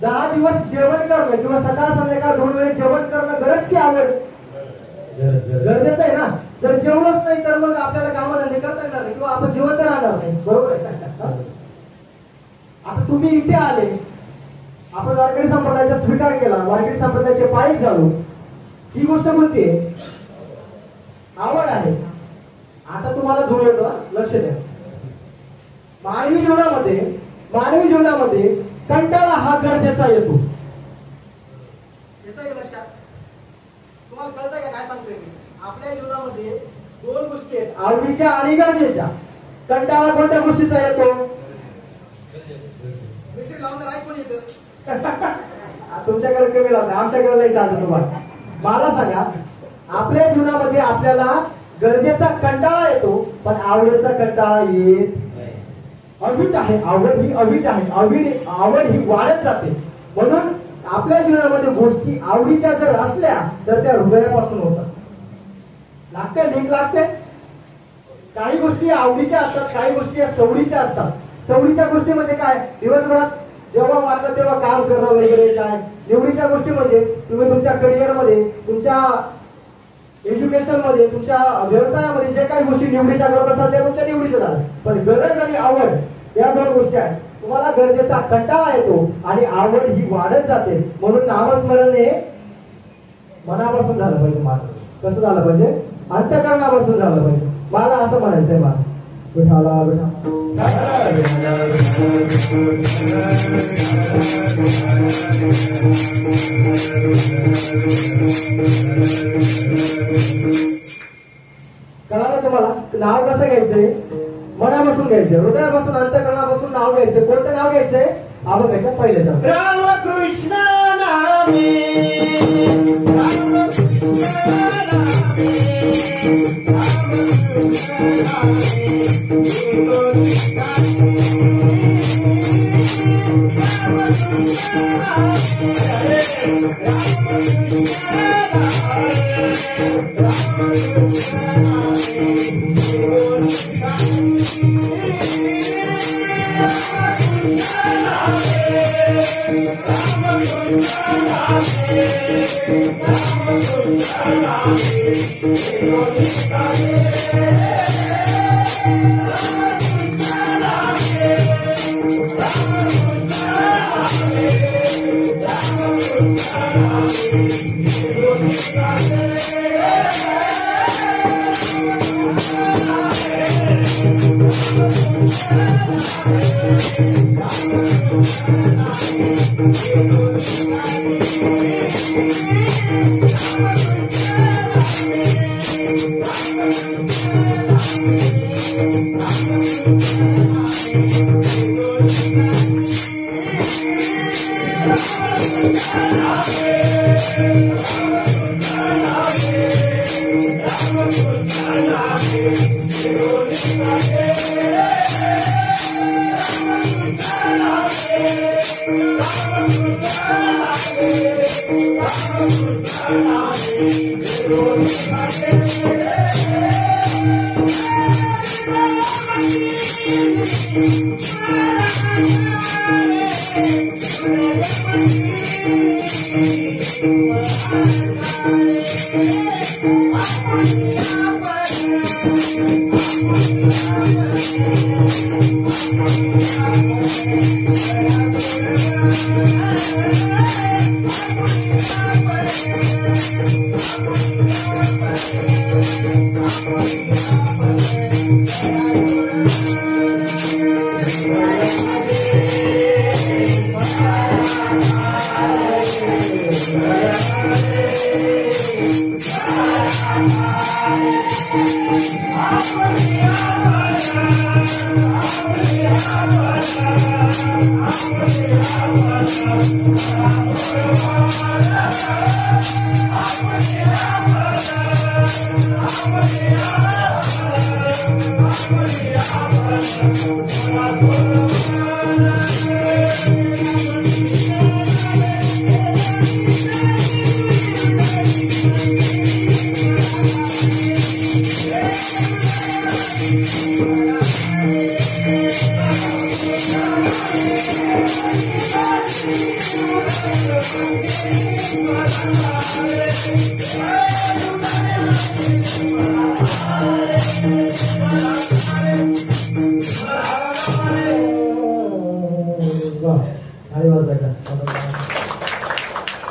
A: 10 दिवस जेवण करणं किंवा सकाळ संध्याकाळ 2 वेळेस जेवण करणं गरज की आवड? गरजेचं आहे ना. जर जेवणच नाही तर मग आपल्याला कामधंदे करता येणार नाही किंवा आपण जिवंत राहणार नाही. बरोबर आहे. आता तुम्ही इथे आले, आपण वारकरी संप्रदायाचा स्वीकार केला, वारकरी संप्रदायाचे पायी झालो, ही गोष्ट कोणती आहे? आवड आहे. आता तुम्हाला जुळ येतो, लक्ष द्या. मानवी जीवनामध्ये कंटाळा हा गरजेचा येतो. येतोय का लक्षात? तुम्हाला कळतंय का काय सांगतोय मी? आपल्या जीवनामध्ये 2 गोष्टी आहेत, आवडीच्या आणि गरजेच्या. कंटाळा कोणत्या गोष्टीचा येतो? मिसरी लावून ऐकून येतं. तुमच्याकडे कमी लावता, आमच्याकडे लई चालतं तुम्हाला. मला सांगा, आपल्या जीवनामध्ये आपल्याला गरजेचा कंटाळा येतो पण आवडीचा कंटाळा येत अवीट आहे. आवड ही अवीट आहे. आवड ही वाढत जाते. म्हणून आपल्या जीवनामध्ये गोष्टी आवडीच्या जर असल्या तर त्या हृदयापासून होतात. लिंक लागते. काही गोष्टी आवडीच्या असतात, काही गोष्टी सवडीच्या असतात. सवडीच्या गोष्टी म्हणजे काय? दिवसभरात जेव्हा वाटलं तेव्हा काम करणं वगैरे काय. निवडीच्या गोष्टी म्हणजे तुम्ही तुमच्या करिअरमध्ये, तुमच्या एज्युकेशन मध्ये, तुमच्या व्यवसायामध्ये जे काही गोष्टी निवडीच्या करत असतात त्या तुमच्या निवडीच्या झाल्या. पण गरज आणि आवड या 2 गोष्टी आहेत. तुम्हाला गरजेचा कंटाळा येतो आणि आवड ही वाढत जाते. म्हणून नामस्मरण हे मनापासून झालं पाहिजे. माझं कसं झालं पाहिजे? अंतःकरणापासून झालं पाहिजे. मला असं म्हणायचंय. मला विठाला कळालं तुम्हाला? नाव कसं घ्यायचंय? मनापासून घ्यायचंय, हृदयापासून, अंतःकरणापासून नाव घ्यायचंय. कोणतं नाव घ्यायचंय? अभंगाच्या पहिल्याचं
B: रामकृष्ण नामे,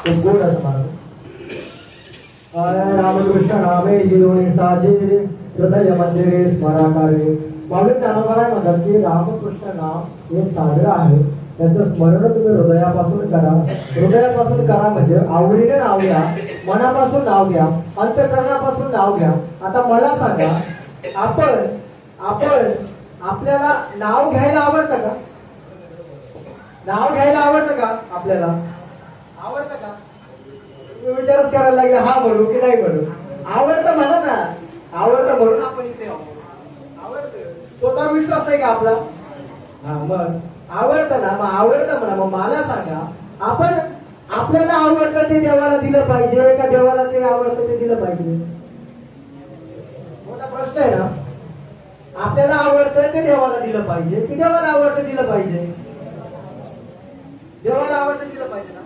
A: खूप गोड असं मानतो. रामकृष्ण नामे ही दोन्ही साजे हृदय मंदिरे स्मराकारे. माऊली ज्ञानोबा म्हणतात की रामकृष्ण नाम हे साजरं आहे, त्याचं स्मरण तुम्ही हृदयापासून करा. हृदयापासून करा म्हणजे आवडीने नाव घ्या, मनापासून नाव घ्या, अंतःकरणापासून नाव घ्या. आता मला सांगा, आपण आपल्याला नाव घ्यायला आवडतं का? नाव घ्यायला आवडतं का? आपल्याला आवडतं का? तुम्ही विचारच करायला लागले, हा म्हणू की नाही म्हणू. आवडतं म्हणा ना, आवडतं म्हणून आपण इथे आवडतं. स्वतःवर विश्वास नाही का आपला? हा मग आवडतं ना, मग आवडतं म्हणा. मग मला सांगा, आपण आपल्याला आवडतं ते देवाला दिलं पाहिजे का देवाला ते आवडतं ते दिलं पाहिजे? मोठा प्रश्न आहे ना. आपल्याला आवडतं ते देवाला दिलं पाहिजे की देवाला आवडतं दिलं पाहिजे? देवाला आवडतं दिलं पाहिजे ना.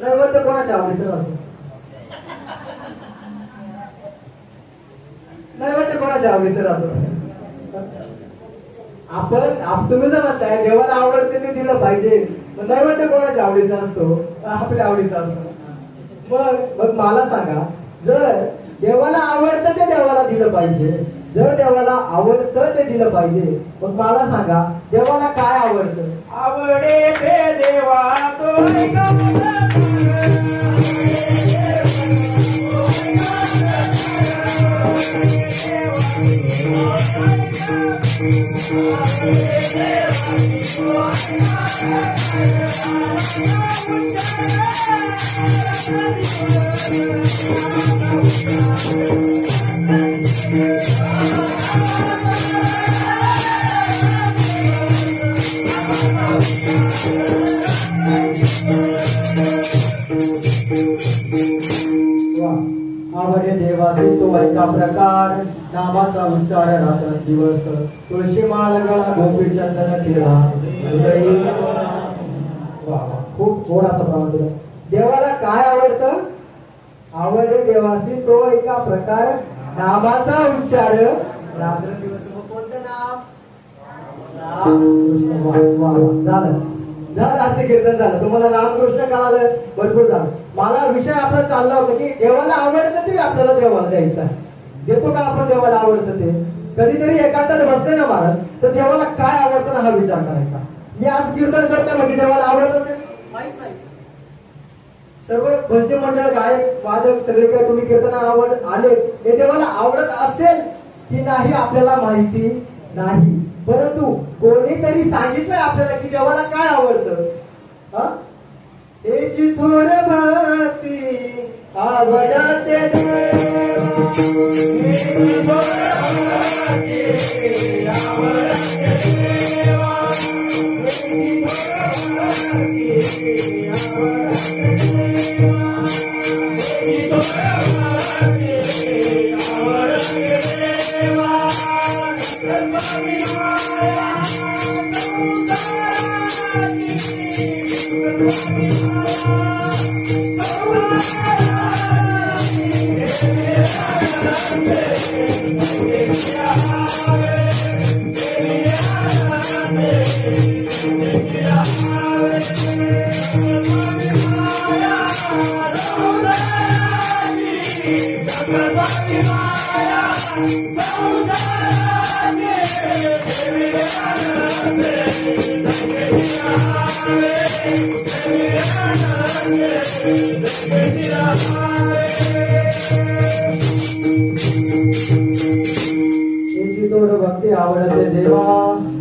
A: नैवेद्य कोणाच्या आवडीचं राहतं? नैवेद्य कोणाच्या आवडीचं राहतं? तुम्ही जर म्हणताय देवाला आवडते ते दिलं पाहिजे, नैवेद्य कोणाच्या आवडीचा असतो? आपल्या आवडीचा असतो. मग मला सांगा, जर देवाला आवडतं ते देवाला दिलं पाहिजे, जर देवाला आवडतं ते दिलं पाहिजे, मग मला सांगा देवाला काय आवडतं?
B: आवडे ते देवा तो
A: आवडे देवाचे तो ऐका प्रकार, नामाचा उच्चार रात्रंदिवस. तुळशी माळ गळा गोपी चंदन केला. खूप गोड असा प्रवास. देवाला काय आवडतं? आवडे देवासी तो एका प्रकार, नामाचा उच्चार रात्रंदिवस. कोणतं नाम? झालं आजचे कीर्तन झालं. तुम्हाला रामकृष्ण कळालं, भरपूर झालं. मला विषय आपला चालला होता की देवाला आवडतं ते आपल्याला देवाला द्यायचं आहे. देतो का आपण देवाला आवडतं ते? कधीतरी एकांतात बसते ना महाराज, तर देवाला काय आवडतं ना हा विचार करायचा. मी आज कीर्तन करतो म्हणजे देवाला आवडत असेल माहित नाही. सर्व भजन मंडळ, गायक, वादक सगळे काय तुम्ही कीर्तन आवड आले, हे देवाला आवडत असेल की नाही आपल्याला माहिती नाही. परंतु कोणीतरी सांगितलंय आपल्याला की देवाला काय आवडतं. त्याची थोड भक्ती आवडते भक्ती आवडते देवा.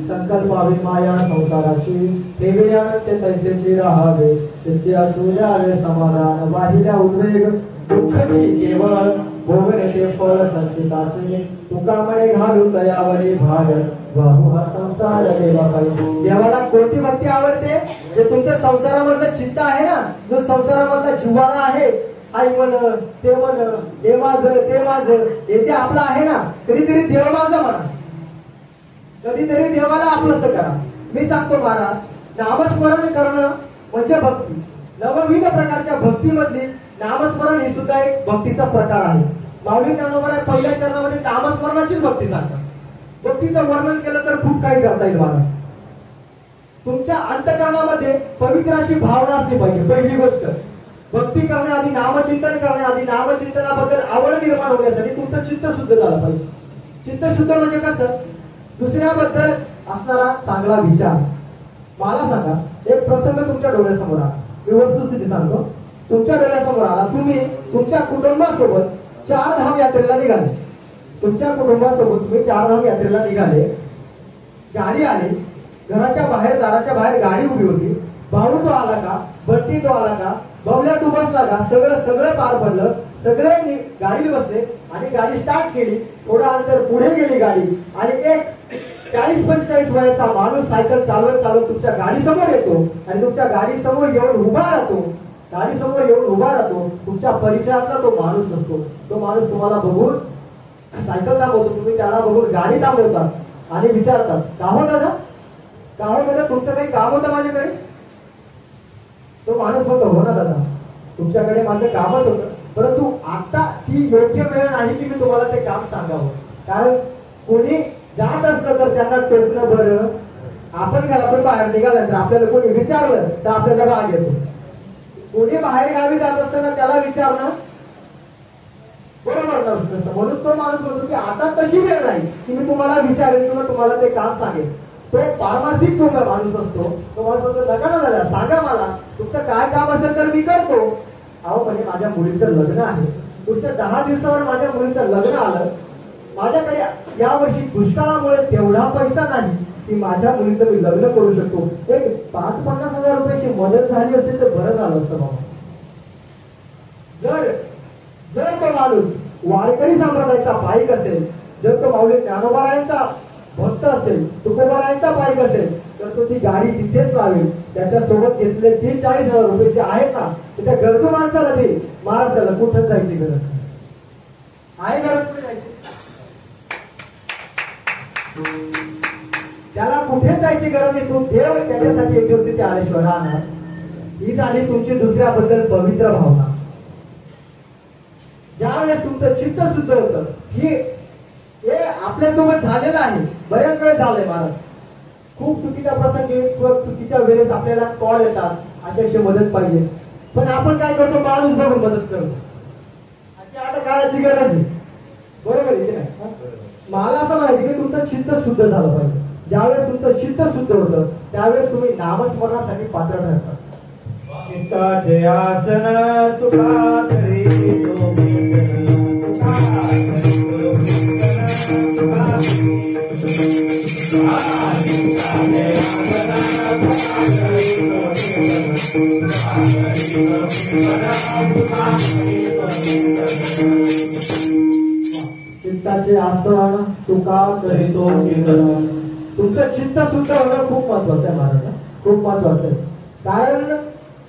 A: संकल्पावी माया संसाराची ठेविल्या ते तैसेची राहावे. चित्ती असू द्यावे समाधान, वाहिल्या उद्वेग दुःखची केवळ भोगणे ते फळ संचिताचे. तुका म्हणे घालू तयावरी भार, वाहू हा संसार देवा पाहिजे. देवाला कोणती भक्ती आवडते? जे तुमच्या संसारामधलं चित्त आहे ना, जो संसारामधला जिव्हाळा आहे, आई म्हण, ते म्हण, हे माझं ते माझं, हे जे आपलं आहे ना, कधीतरी देव माझं म्हणा, कधीतरी देवाला आपलंच करा. मी सांगतो महाराज, नामस्मरण करणं म्हणजे भक्ती. नवविध प्रकारच्या भक्तीमधली नामस्मरण ही सुद्धा एक भक्तीचा प्रकार आहे. माऊली ज्ञानोबा पहिल्या चरणामध्ये नामस्मरणाचीच भक्ती सांगतात. भक्तीचं वर्णन केलं तर खूप काही करता येईल महाराज. तुमच्या अंतःकरणामध्ये पवित्र अशी भावना असली पाहिजे. पहिली गोष्ट भक्ती करण्याआधी, नामचिंतन करण्याआधी, नामचिंतनाबद्दल आवड निर्माण होण्यासाठी तुमचं चित्त शुद्ध झालं पाहिजे. चित्त शुद्ध म्हणजे कसं? दुसऱ्याबद्दल असणारा चांगला विचार. मला सांगा, एक प्रसंग तुमच्या डोळ्यासमोर आला, मी वस्तुस्थिती सांगतो. तुमच्या डोळ्यासमोर आला, तुम्ही तुमच्या कुटुंबासोबत 4 धाम यात्रेला निघाले. तुमच्या कुटुंबासोबत तुम्ही 4 धाम यात्रेला निघाले. गाडी आली, घराच्या बाहेर, दाराच्या बाहेर गाडी उभी होती. भाऊ तो आला का? बट्टी तो आला का? बबल्या तू बसला का? सगळं पार पडलं. सगळे गाडीत बसले आणि गाडी स्टार्ट केली. थोडा अंतर पुढे गेली गाडी आणि एक 40-45 वयाचा माणूस सायकल चालवत चालवत तुमच्या गाडीसमोर येतो आणि तुमच्या गाडीसमोर येऊन उभा राहतो. गाडीसमोर येऊन उभा राहतो. तुमच्या परिचयाचा तो माणूस असतो. तो माणूस तुम्हाला बघून सायकल थांबवतो. तुम्ही त्याला बघून गाडी थांबवतात आणि विचारतात, का हो दादा, का हो दादा, तुमचं काही काम होतं माझ्याकडे? तो माणूस म्हणतो, हो ना दादा, तुमच्याकडे माझं कामच होतं, परंतु आता ती योग्य वेळ नाही की मी तुम्हाला ते काम सांगावं. कारण कोणी जात असलं तर त्यांना टोकणं बरं. आपण घरातून बाहेर निघाल्यानंतर आपल्याला कोणी विचारलं तर आपल्याला राग येतो. कोणी बाहेर गावी जात असताना त्याला विचारणं बरोबर नसतं. म्हणून तो माणूस म्हणतो की आता तशी वेळ नाही की मी तुम्हाला विचारेन किंवा तुम्हाला ते काम सांगेन. तो पारमार्थिक तो माणूस असतो. तो माणूस म्हणतो, नका ना झाला, सांगा मला तुमचं काय काम असेल तर मी करतो. अहो म्हणजे माझ्या मुलीचं लग्न आहे, पुढच्या 10 दिवसावर माझ्या मुलीचं लग्न आलं. माझ्याकडे यावर्षी दुष्काळामुळे तेवढा पैसा नाही की माझ्या मुलीचं मी लग्न करू शकतो. एक 5-50 हजार रुपयाची मदत झाली असते तर बरं झालं असतं बाबा. जर तो माणूस वारकरी संप्रदायाचा पाईक असेल, जर तो माऊली ज्ञानोबारायांचा भक्त असेल, तुकोबारायांचा पाईक असेल, तर तो ती गाडी तिथेच लावेल. त्याच्यासोबत घेतले 40 हजार रुपये जे आहेत ना, त्या गरजू माणसाला दे. महाराजाला कुठं जायची गरज आहे? गरज कुठे जायची? त्याला कुठे जायची गरज नाही. तू देव त्याच्यासाठी एक दिवस तिथे आल्याशिवाय राहणार. ही झाली तुमची दुसऱ्याबद्दल पवित्र भावना. ज्यावेळेस तुमचं चित्त शुद्ध होतं, हे आपल्यासोबत झालेलं आहे, बऱ्याच वेळ झालंय महाराज. खूप चुकीच्या प्रसंगी किंवा चुकीच्या वेळेस आपल्याला कॉल येतात, अशी मदत पाहिजे, पण आपण काय करतो, माणूस बघून मदत करतो. आता काळाची गरज आहे, बरोबर आहे की नाही? मला असं म्हणायचं की तुमचं चित्त शुद्ध झालं पाहिजे. ज्यावेळेस तुमचं चित्त शुद्ध होतं त्यावेळेस तुम्ही नामस्मरणासाठी पात्र ठरतात.
B: चित्ताचे आसन तुका करी
A: चित्ताचे आसन तुका करीतो कीर्तन. तुमचं चित्त शुद्ध होणं खूप महत्वाचं आहे महाराज, खूप महत्वाचं आहे. कारण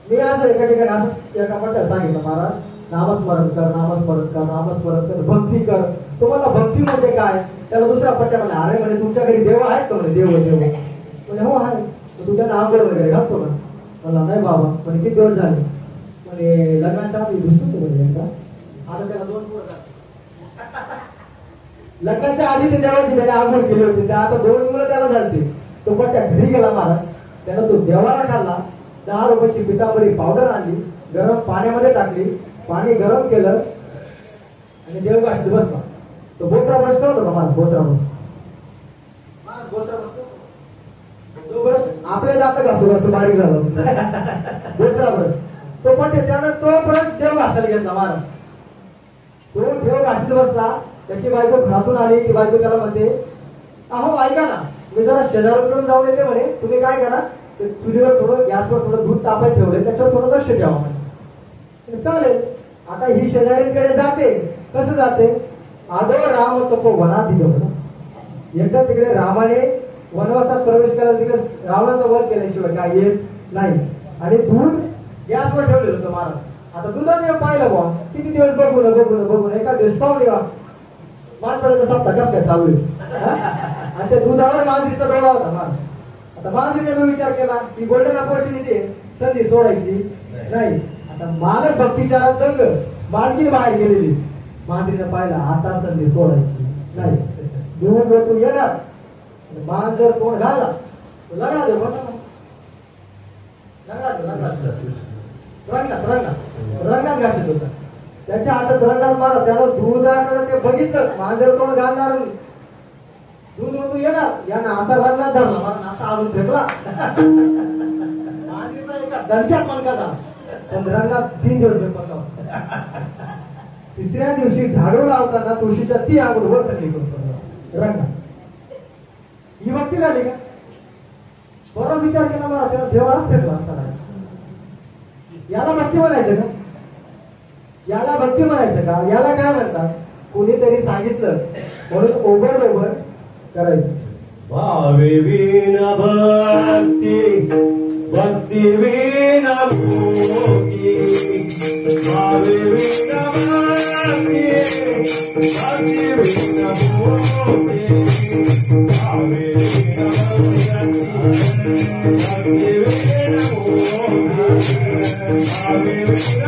A: मी आज एका ठिकाणी असं एका पट्ट्यात सांगितलं, महाराज नामस्मरण कर, नामस्मरण कर, नामस्मरण कर, भक्ती कर. तुम्हाला भक्ती म्हणजे काय? त्याला दुसरा पट्ट्या म्हणला, अरे म्हणजे तुमच्या घरी देव आहेत का? म्हणजे देव म्हणजे हो आहे. तुझ्या नामगड वगैरे घालतो ना? मला नाही बाबा. म्हणजे किती दिवस झाले? म्हणजे लग्नाच्या आधी दिसतो एकदा. आता त्याला 2 मुलं लग्नाच्या आधी ते देवाची त्याने आंघोळ केली होती, त्या आता 2 मुलं त्याला झालते. तो पट्ट्या घरी गेला महाराज, त्यानं तो देवाला काढला, 10 रुपयाची पितांबरी पावडर आणली, गरम पाण्यामध्ये टाकली, पाणी गरम केलं आणि देव घासत बसला. तो बोचरा ब्रश करतो का महाराज? बोचरा ब्रश आपल्या जात घासू बारीक झालं बोचरा ब्रश. तो पण त्यानं तो ब्रश देव घासायला घेतला महाराज. तो देव घासत बसला. त्याची बायको घरातून आली की बायको त्याला म्हणते, अहो ऐका ना, मी जरा शेजाऱ्यांकडून जाऊन येते म्हणे, तुम्ही काय करा, चुलीवर थोडं गॅसवर थोडं दूध तापायला ठेवले, त्याच्यावर थोडं लक्ष ठेवा म्हणे. चालेल. आता ही शेजाऱ्यांकडे जाते. कसं जाते? आदो राम तपो वनात दिलं. एकदा तिकडे रामाने वनवासात प्रवेश करायला तिकडे रावणाचा वध केल्याशिवाय काय येत नाही. आणि दूध गॅसवर ठेवलेलं होतं महाराज. आता दुधाने पाहिलं बुवा, किती दिवस बघून एका दिवस पाहुणे माणसाचा सप्ताह कसं काय चालू आहे. आणि त्या दुधावर मांजरीचा डोळा होता महाराज. आता मांजरीने विचार केला की गोल्डन ऑपॉर्च्युनिटी, संधी सोडायची नाही. आता मालक भक्तीच्या दंग मालकीने बाहेर गेलेली. मांजरीने पाहिला, आता संधी सोडायची नाही. दूध तू येणार, मांजर कोण घालला लग्ना दे, लग्ना दे. रंगात घासत होता. त्याच्या हातात रंगात मारत, त्याला दुधाकडे ते बघितलं, मांजर कोण घालणार नाही, दूध ओढून येणार, यानं असा रंगात धरला, मला असा आणून फेकला, मांजरीचा एका दणक्यात मनका झाला, पण रंगात 3 दिवस फेकला. तिसऱ्या दिवशी झाडू लावताना तुळशीच्या ती आंघोळ वर टकली करतो रंगात. ही भक्ती झाली का? बरोबर विचार केला मला, त्याला देवालाच फेकला असताना. याला भक्ती म्हणायचं का? याला भक्ती म्हणायचं का? याला काय म्हणतात? कोणीतरी सांगितलं म्हणून ओबड करायचं.
B: भावे विण भक्ती, भक्ती विण भक्ती, भावे विण भक्ती, भक्ती विण भक्ती, भावे विण भक्ती, भक्ती विण भक्ती, भावे विण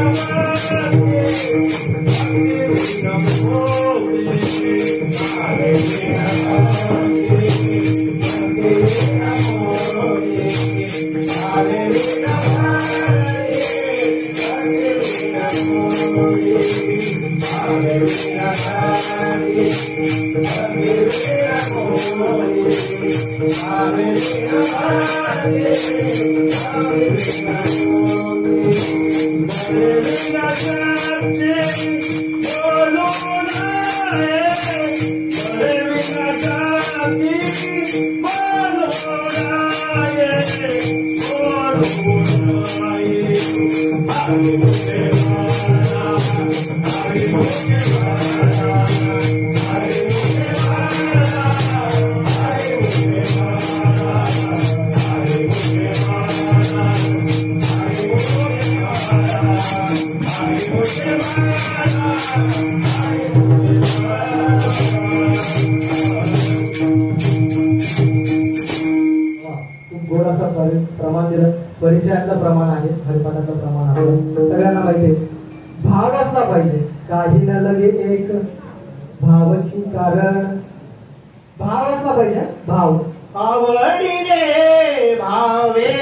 A: प्रमाण दिलं. परिचयातलं प्रमाण आहे, हरिपाठातलं प्रमाण आहे, सगळ्यांना माहिती आहे. भाव असला पाहिजे, काही न लगे एक भावची कारण. भाव असला पाहिजे, भाव.
B: आवडीने भावे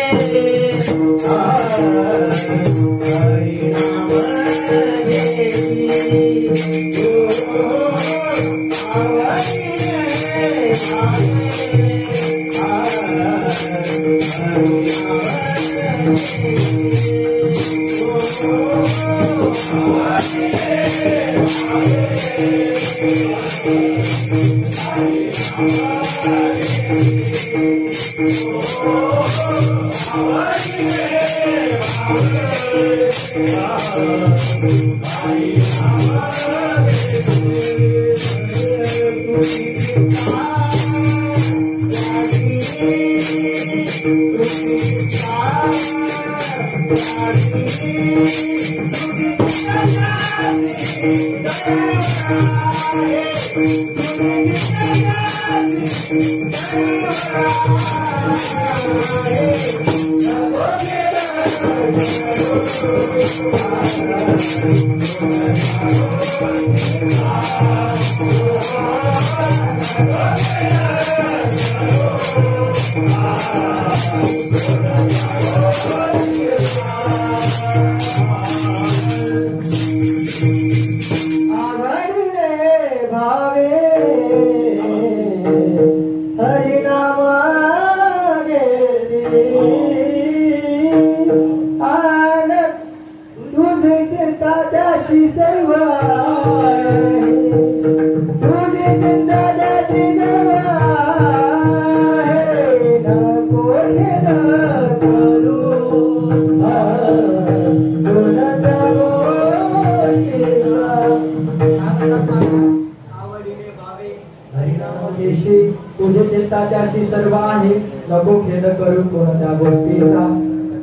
A: तुझे चिंता त्याची सर्व आहे, नको खेद करू कोणत्या गोष्टीचा.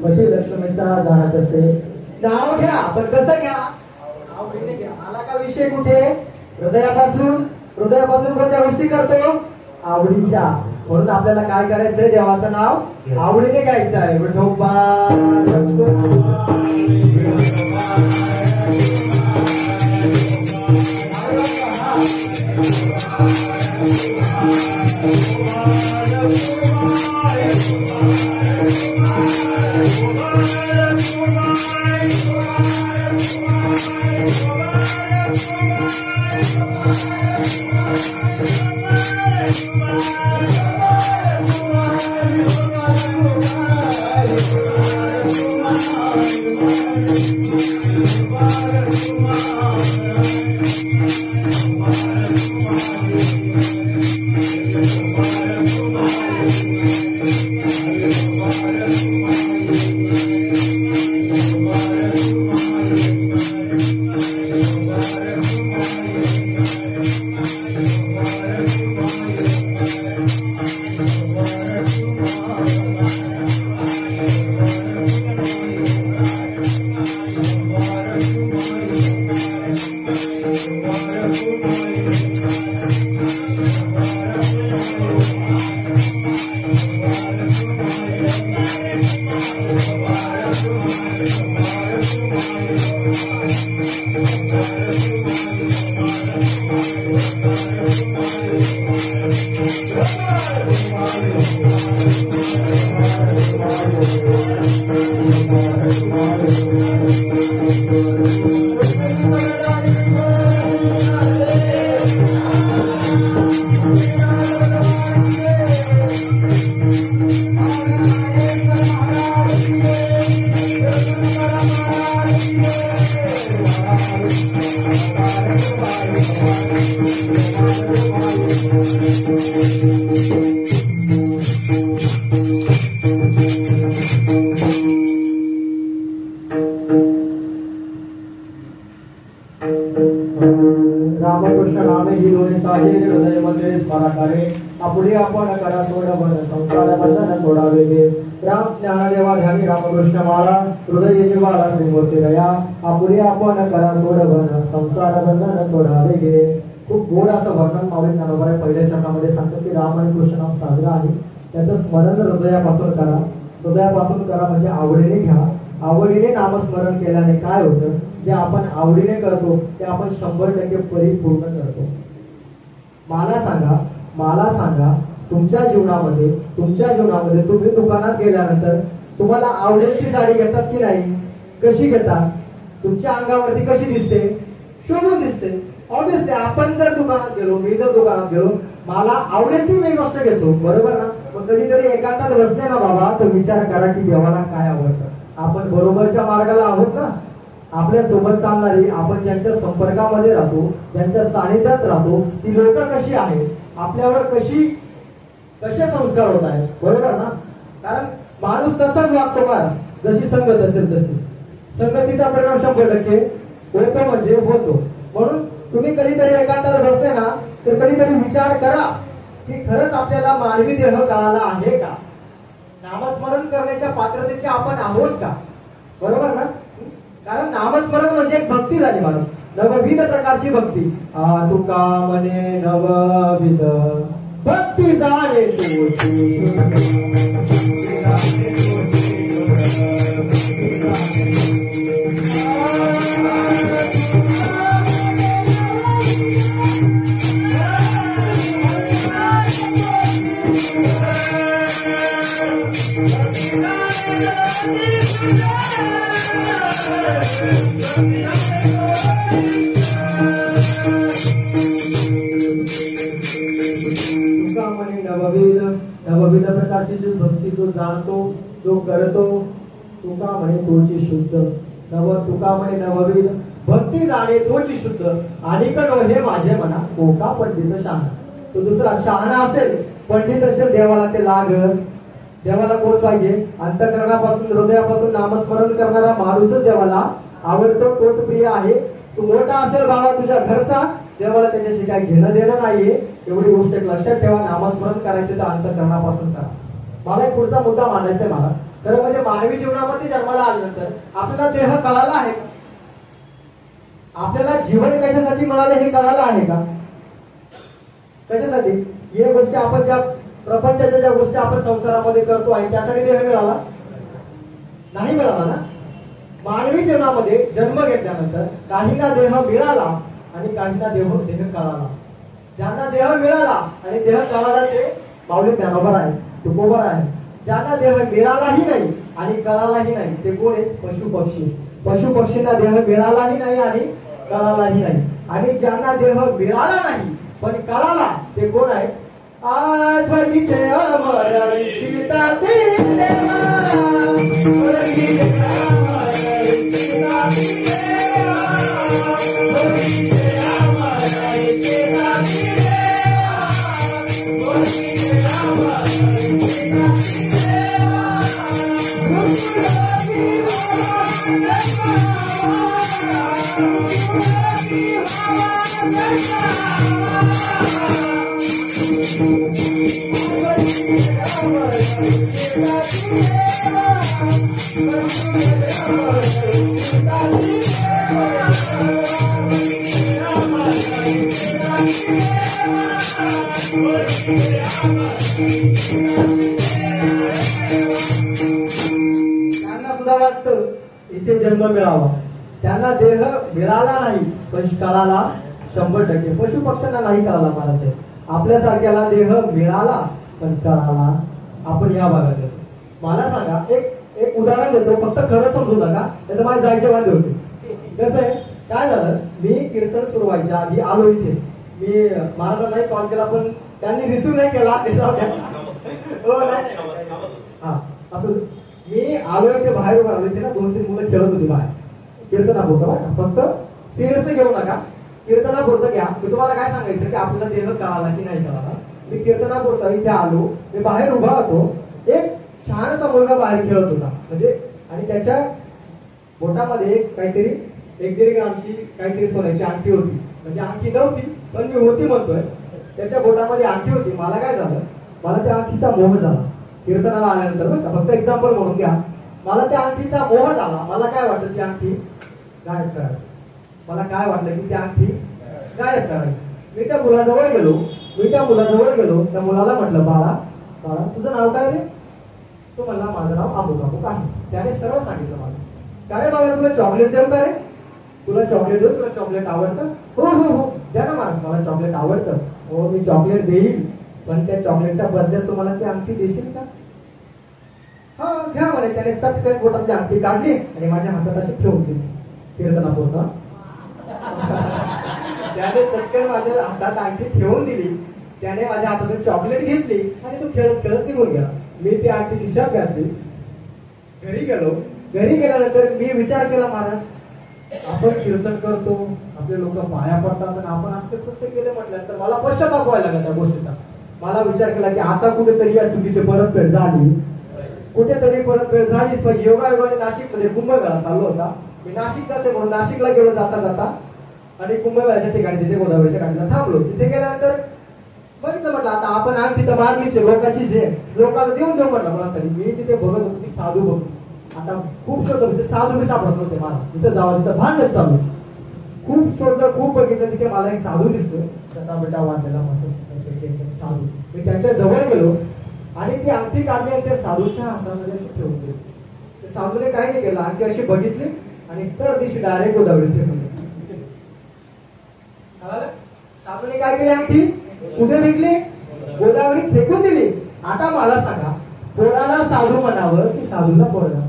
A: पती लक्ष्मीचा जाणत असते. नाव घ्या, पण कसं घ्या? आवडीने घ्या. आला का विषय कुठे? हृदयापासून कोणत्या गोष्टी करतो? आवडीच्या. म्हणून आपल्याला काय करायचंय? देवाचं नाव आवडीने घ्यायचं आहे. विठोबा
B: Bye.
A: पराकारे आपुढे आपण करा सोड बन संसार बंधन सोडावे गे राम ज्ञानदेवा ध्यानी रामकृष्ण माळा हृदय जिवाला श्रीमूर्ती रया आपुढे आपण करा सोड बन संसार बंधन सोडावे गे. खूप गोड असं वर्णन माऊली ज्ञानोबा पहिल्या चरणामध्ये सांगतो की राम आणि कृष्ण नाम साजरा आहे. त्याचं स्मरण हृदयापासून करा. हृदयापासून करा म्हणजे आवडीने घ्या. आवडीने नामस्मरण केल्याने काय होतं, जे आपण आवडीने करतो ते आपण 100% परिपूर्ण करतो. मला सांगा तुमच्या जीवनामध्ये तुम्ही दुकानात गेल्यानंतर तुम्हाला आवडेल ती साडी घेतात की नाही? कशी घेतात? तुमच्या अंगावरती कशी दिसते? शोभून दिसते. ऑब्विसली आपण जर दुकानात गेलो, मी जर दुकानात गेलो, मला आवडेल ती मी गोष्ट घेतो, बरोबर ना? मग कधीतरी एकांतात बसले ना बाबा, तर विचार करा की देवाला काय आवडतं. आपण बरोबरच्या मार्गाला आहोत ना? आपल्या सोबत चालणारी, आपण ज्यांच्या संपर्कामध्ये राहतो, ज्यांच्या सानिध्यात राहतो, ती लोक कशी आहेत, आपल्यावर कसे संस्कार होत आहेत, बरोबर ना? कारण माणूस तसाच वागतो महाराज, जशी संगत असेल तशी. संगतीचा परिणाम 100% होतो म्हणजे होतो. म्हणून तुम्ही कधीतरी एकांतात बसले ना, तर कधीतरी विचार करा की खरंच आपल्याला मानवी देह कळाला आहे का? नामस्मरण करण्याच्या पात्रतेचे आपण आहोत का? बरोबर ना? कारण नामस्मरण म्हणजे एक भक्ती झाली माणूस, नवविध प्रकारची भक्ती. तुका म्हणे नवविध भक्ती झाले नवविध प्रकारची जो भक्ती जो जाणतो, जो करतो, तुका म्हणे तोची शुद्ध. तुका म्हणे नवविध भक्ती जाणे तोची शुद्ध. आणि हे माझे म्हणा कोका पंडित शहाणा. तो दुसरा शहाणा असेल, पंडित असेल, देवाला ते लागल. देवाला कोण पाहिजे? अंतःकरणापासून हृदयापासून नामस्मरण करणारा माणूसच देवाला आवडतो, तोच प्रिय आहे. तू मोठा असेल बाबा तुझ्या घरचा, देवाला त्याच्याशी काही घेणं देणं नाहीये. एवढी गोष्ट एक लक्षात ठेवा. नामस्मरण करायचे तर अंतःकरणापासून करा. मला एक पुढचा मुद्दा मांडायचा आहे. मला खरं म्हणजे मानवी जीवनामध्ये जन्माला आल्यानंतर आपल्याला देह कळाला आहे का? आपल्याला जीवन कशासाठी मिळाले हे कळालं आहे का? कशासाठी? हे गोष्टी आपण ज्या प्रपंचाच्या ज्या गोष्टी आपण संसारामध्ये करतो आहे त्यासाठी देह मिळाला नाही? मिळाला ना? मानवी जीवनामध्ये जन्म घेतल्यानंतर काहींना देह मिळाला आणि काहींना देह कळाला. ज्यांना देह मिळाला आणि देह कळाला ते माऊली ज्ञानोबा आहे, तुकोबा आहे. ज्यांना देह मिळालाही नाही आणि कळालाही नाही ते कोण आहेत? पशुपक्षी. पशुपक्षींना देह मिळालाही नाही आणि कळालाही नाही. आणि ज्यांना देह मिळाला नाही पण कळाला ते कोण आहे? आजवरचे अमर सीतातील देवा, त्यांना सुद्धा वाटतं इथे जन्म मिळावा. त्यांना देह मिळाला नाही पण कळाला 100%. पशुपक्ष्यांना नाही कळाला महाराज. आपल्यासारख्याला देह मिळाला पण कळाला. आपण या भागात येतो. मला सांगा, एक उदाहरण देतो, फक्त खरं समजू नका, त्याचं माझे जायचे वादे होते. कसं आहे, काय झालं, मी कीर्तन सुरू व्हायच्या आधी आलो इथे. मी महाराजांनाही कॉल केला पण त्यांनी रिसिव्ह नाही केला. हा असं मी आलो इथे, बाहेर उभा इथे ना 2-3 मुलं खेळत होती बाहेर. कीर्तनापुरतं फक्त सिरियसली घेऊ नका, कीर्तनापुरतं घ्या. मी तुम्हाला काय सांगायचं की आपल्याला देह कळाला की नाही कळाला. मी कीर्तनापुरतं इथे आलो, मी बाहेर उभा होतो. एक छानसा मुलगा बाहेर खेळत होता म्हणजे, आणि त्याच्या बोटामध्ये काहीतरी 1-1.5 ग्रामची काहीतरी सोन्याची अंगठी होती. म्हणजे अंगठी नव्हती पण मी होती म्हणतोय. त्याच्या बोटामध्ये अंगठी होती. मला काय झालं, मला त्या अंगठीचा मोह झाला. कीर्तनाला आल्यानंतर बरं का, फक्त एक्झाम्पल म्हणून घ्या. मला त्या अंगठीचा मोह झाला. मला काय वाटलं, ती अंगठी गायब करावी. मला काय वाटलं की ती अंगठी गायब करावी. मी त्या मुलाजवळ गेलो. त्या मुलाला म्हटलं, बाळा बाळा तुझं नाव काय रे? तो म्हणला, माझं नाव अमुक अमुक आहे. त्याने सरळ सांगितलं मला, काय रे बाबा तुला चॉकलेट देऊ का रे? तुला चॉकलेट देऊ? तुला चॉकलेट आवडतं? हो हो हो द्या ना महाराज, मला चॉकलेट आवडतं. हो मी चॉकलेट देईल, पण त्या चॉकलेटच्या बदल्यात तुम्हाला ती अंगठी देशील का? हा घ्या म्हणे. त्याने चटकन बोटातली अंगठी काढली आणि माझ्या हातात अशी ठेवून दिली. कीर्तनापूर्ण त्याने चटकन माझ्या हातात अंगठी ठेवून दिली. त्याने माझ्या हातातून चॉकलेट घेतली आणि तो खेळत खेळत निघून गेला. मी ती अंगठी खिशात घातली. घरी गेल्यानंतर मी विचार केला, महाराज आपण कीर्तन करतो, आपले लोक पाया पडतात आणि आपण असं कृत्य केले म्हटल्यानंतर मला पश्चाताप व्हायला लागला त्या गोष्टीचा. मला विचार केला की आता कुठेतरी या चुकीची परतफेड झाली, कुठेतरी परतफेड झालीच पाहिजे. योगायोगाने नाशिकमध्ये कुंभमेळा चालू होता. मी नाशिकचाच म्हणून नाशिकला गेलो जाता जाता आणि कुंभमेळ्याच्या ठिकाणी तिथे गोदावरीच्या काठीला थांबलो. तिथे गेल्यानंतर बघितलं, म्हटलं आता आपण अंगठी तर मारलीचे लोकांची जे लोकांना देऊन देऊ म्हटलं. मला तरी मी तिथे बघत होतो की साधू बघतो. आता खूप शोधलं, तिथे साधू मी सापडत नव्हते. मला तिथे जावं, तिथं भांडण चालू. खूप शोधलं, खूप बघितलं. तिथे मला एक साधू दिसतोय, बेटा वाटलेला मस्त साधू. मी त्यांच्या जवळ गेलो आणि ती अंगठी काढली आणि त्या साधूच्या हातामध्ये अशी ठेवून दिली. त्या साधूने काय नाही केलं, अंगठी अशी बघितली आणि सर दिवशी डायरेक्ट गोदावरी फेकून दिली. साधूने काय केली, अंगठी कुठे फेकली? गोदावरी फेकून दिली. आता मला सांगा, पोराला साधू म्हणावं की साधूला पोरगा?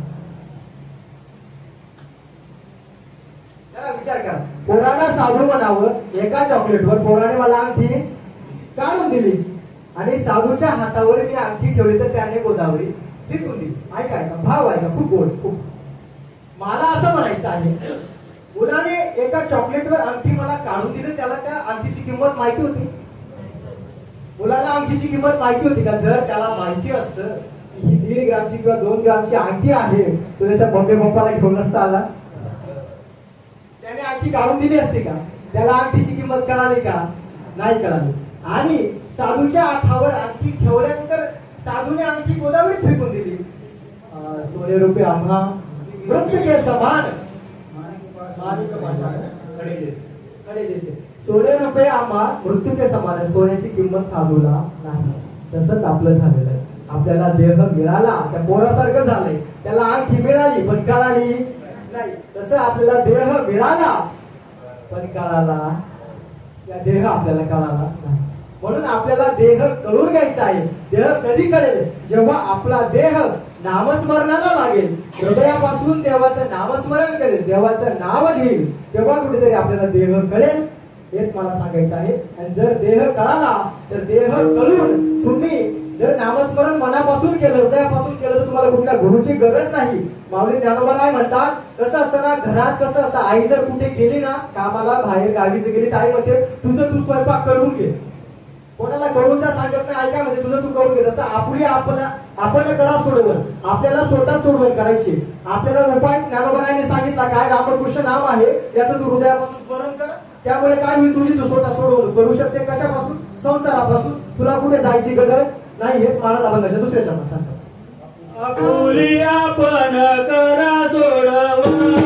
A: विचार करा. पोराला साधू म्हणावं, एका चॉकलेटवर पोराने मला अंगठी काढून दिली आणि साधूच्या हातावर मी अंगठी ठेवली तर त्याने गोदावरी फेकून दिली. ऐका भाव आहे का? खूप गोड. खूप मला असं म्हणायचं आहे, मुलाने एका चॉकलेटवर अंगठी मला काढून दिली, त्याला त्या अंगठीची किंमत माहिती होती? मुलाला अंगठीची किंमत माहिती होती का? जर त्याला माहिती असतं ही 1.5 ग्रामची किंवा 2 ग्रामची अंगठी आहे, तो त्याच्या बॉम्बे पप्पाला घेऊन नसता आला? त्याने अंगठी काढून दिली असती का? त्याला अंगठीची किंमत कळाली का? नाही कळाली. आणि साधूच्या हातावर अंगठी ठेवल्यानंतर साधूने अंगठी गोदावरीत फेकून दिली. सोने रुपये आम्हा मृत्यू समान, सोने रुपये आम्हा मृत्यू के समान. सोन्याची किंमत साधूला नाही. तसंच आपलं झालेलं आहे. आपल्याला देह मिळाला, त्या पोरासारखं झालंय. त्याला अंगठी मिळाली पण कळाली नाही. तसं आपल्याला देह मिळाला पण कळाला, त्या देह आपल्याला कळाला नाही. म्हणून आपल्याला देह कळून घ्यायचा आहे. देह कधी कळेल? जेव्हा आपला देह नामस्मरणाला लागेल, हृदयापासून देवाचं नामस्मरण करेल, देवाचं नाव घेईल, तेव्हा कुठेतरी आपल्याला देह कळेल. हेच मला सांगायचं आहे. आणि जर देह कळाला तर देह कळून तुम्ही जर नामस्मरण मनापासून केलं, हृदयापासून केलं, तर तुम्हाला कुठल्या गुरुची गरज नाही. माऊली ज्ञानोबा काय म्हणतात, कसं असतं ना, घरात कसं असतं, आई जर कुठे गेली ना कामाला, बाहेर गावीच गेली, आई म्हणते तुझं तू स्वयंपाक करून घे. कोणाला करूनचा सांगत नाही, ऐका म्हणजे तुझं तू करून घे. तसं आपण करा सोडवण, आपल्याला स्वतः सोडवण करायची. आपल्याला उपाय ज्ञानोबाने सांगितला काय? रामकृष्ण नाम आहे, याचं तू हृदयापासून स्मरण कर. त्यामुळे काय होईल? तुझी तू स्वतः सोडवण करू शकते. कशापासून? संसारापासून. तुला कुठे जायची गरज नाही. हेच महाराज अभंगाच्या दुसऱ्या शब्दात सांगतात.
B: आपुली आपण करा सोडवण,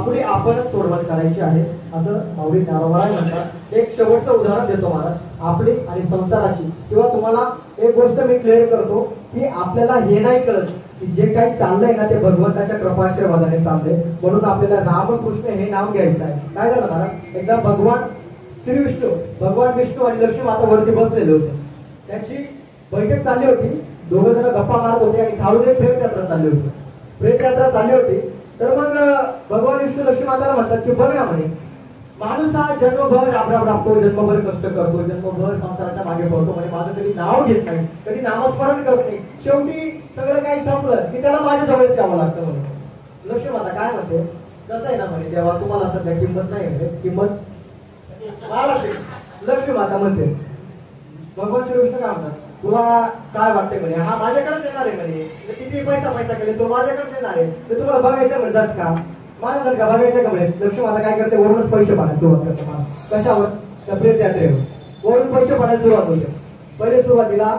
A: आपली आपणच सोडवण करायची आहे असं माऊली ज्ञानोबा म्हणतात. एक शेवटचं उदाहरण देतो महाराज, आपली आणि संसाराची. किंवा तुम्हाला एक गोष्ट मी क्लिअर करतो की आपल्याला हे नाही कळत की जे काही चाललंय ना ते भगवंताच्या कृपाशीर्वादाने चाललंय, म्हणून आपल्याला रामकृष्ण हे नाव घ्यायचं आहे. काय झालं महाराज, एकदा भगवान भगवान विष्णू आणि लक्ष्मी माता वरती बसलेले होते. त्यांची बैठक चालली होती, दोघं जण गप्पा मारत होते आणि खालून एक प्रेम यात्रा चालली होती. प्रेम यात्रा चालली होती तर मग भगवान विष्णू लक्ष्मी माताला म्हणतात की बघ ना म्हणे, माणूस हा जन्मभर राबराब राबतो, जन्मभर कष्ट करतो, जन्मभर संसाराच्या मागे पडतो, म्हणजे माझं कधी नाव घेत नाही, कधी नामस्मरण करत नाही, शेवटी सगळं काही संपलं की त्याला माझ्या जवळच यावं लागतं म्हणून. लक्ष्मी माता काय म्हणते, कसं आहे ना म्हणे तेव्हा तुम्हाला सध्या किंमत नाही आहे, किंमत मला लक्ष्मी माता म्हणते. भगवान श्रीकृष्ण काय म्हणतात, तुला काय वाटतंय म्हणे, हा माझ्याकडेच येणार आहे म्हणे, किती पैसा केले तो माझ्याकडेच येणार आहे, तर तुम्हाला बघायचं म्हणजे झटका, माझा झटका बघायचा का म्हणे. लक्ष्मी माता काय करते, वरूनच पैसे पाडायला सुरुवात करते. मला कशावर, त्या प्रेत यात्रेवर वरून पैसे पडायला सुरुवात होते. पहिले सुरुवातीला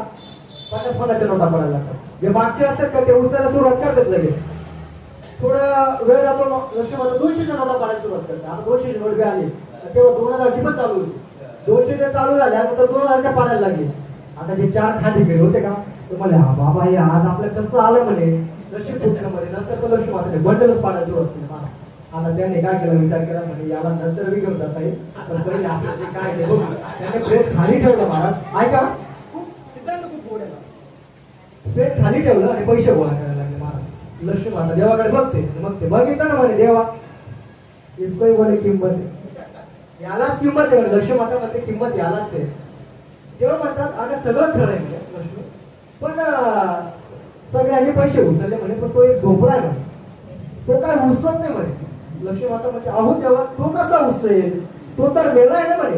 A: 50-50च्या नोटा पडायला लागतात, जे मागचे असतात का ते उचलायला सुरुवात करतात. लगेच थोडा वेळ जातो, लक्ष्मी माता 200च्या नोटा पडायला सुरुवात करते. आता 200ची नोट आली तेव्हा 2000ची पण चालू होती. 200 चालू झाल्या तर 2000च्या पाडायला लागली. आता जे 4 खांदे गेले होते का ते म्हणे, हा बाबा हे आज आपलं कसं आलं म्हणे, नशीब फुटलं म्हणे. नंतर तो लक्ष्मी माता बंडलच पाडायला सुरुवात केली. आता त्यांनी काय केलं, विचार केला म्हणजे याला नंतर बी घेऊन जाता येईल, पण पहिले आपलं जे काय ते बघू. त्याने प्रेत खाली ठेवलं महाराज, ऐका सिद्धांत खूप गोड आहे. प्रेत खाली ठेवलं आणि पैसे गोळा करायला लागले महाराज. लक्ष्मी माता देवाकडे बघते बघितलं ना म्हणे, देवा इसकोही बोले किंमत यालाच किंमत आहे म्हणे. लक्ष्मी माता म्हणते किंमत यालाच आहे. तेव्हा म्हणतात अगं सगळं खरं आहे म्हणजे लक्ष्मी, पण सगळ्यांनी पैसे उचलले म्हणे, पण तो एक झोपडा आहे म्हणे, तो काय उचलत नाही म्हणे. लक्ष्मी माता म्हणजे अहो तेव्हा तो कसा उचलेल, तो तर वेगळा आहे ना म्हणे,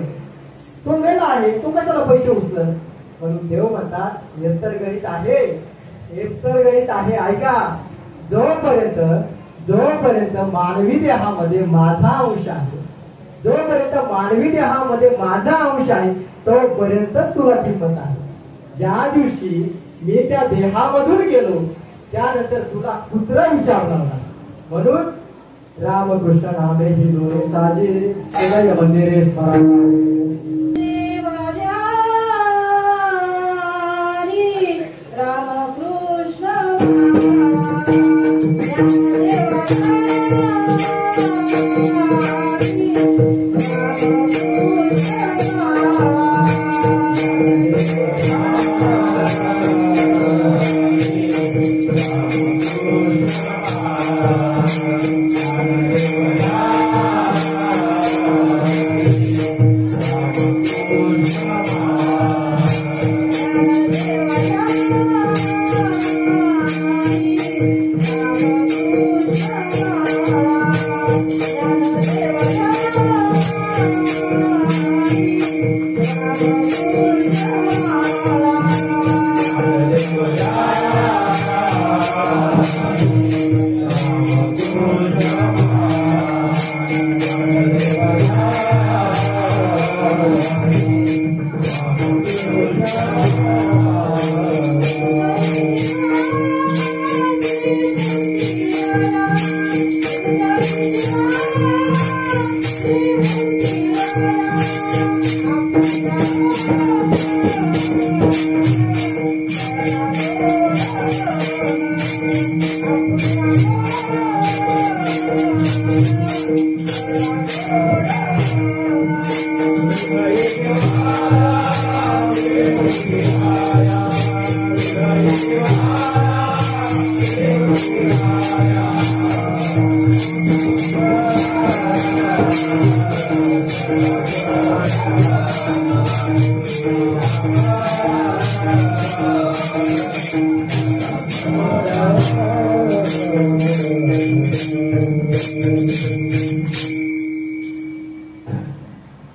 A: तो वेगळा आहे, तो कशाला पैसे उचलत. म्हणून देव म्हणतात हेच तर गणित आहे, हेच तर गणित आहे. ऐका, जोपर्यंत मानवी देहामध्ये माझा अंश आहे, जोपर्यंत मानवी देहामध्ये माझा अंश आहे तोपर्यंतच तुला किंमत आहे. ज्या दिवशी मी त्या देहामधून गेलो त्यानंतर तुला कुत्रा विचारणार नाही. म्हणून रामकृष्ण नामे ही दोरे साजे हृदय मंदिरे स्मरण.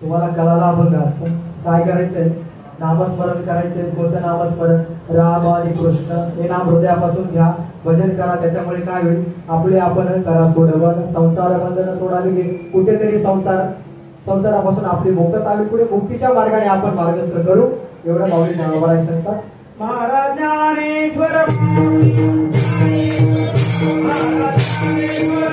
A: तुम्हाला कळाला आपण काय करायचंय, नामस्मरण करायचंय. कोणतं नामस्मरण? राम आणि कृष्ण हे नाम हृदयापासून घ्या, भजन करा. त्याच्यामुळे काय होईल, आपले आपण करा सोडवण, संसार बंधन सोडावी. कुठेतरी संसारापासून आपली मुक्तता आली, पुढे मुक्तीच्या मार्गाने आपण मार्गस्थ करू. एवढं माऊली ज्ञानोबा सांगतात.
B: महाराज ज्ञानेश्वर
C: महाराज ज्ञानेश्वर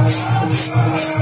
A: महाराज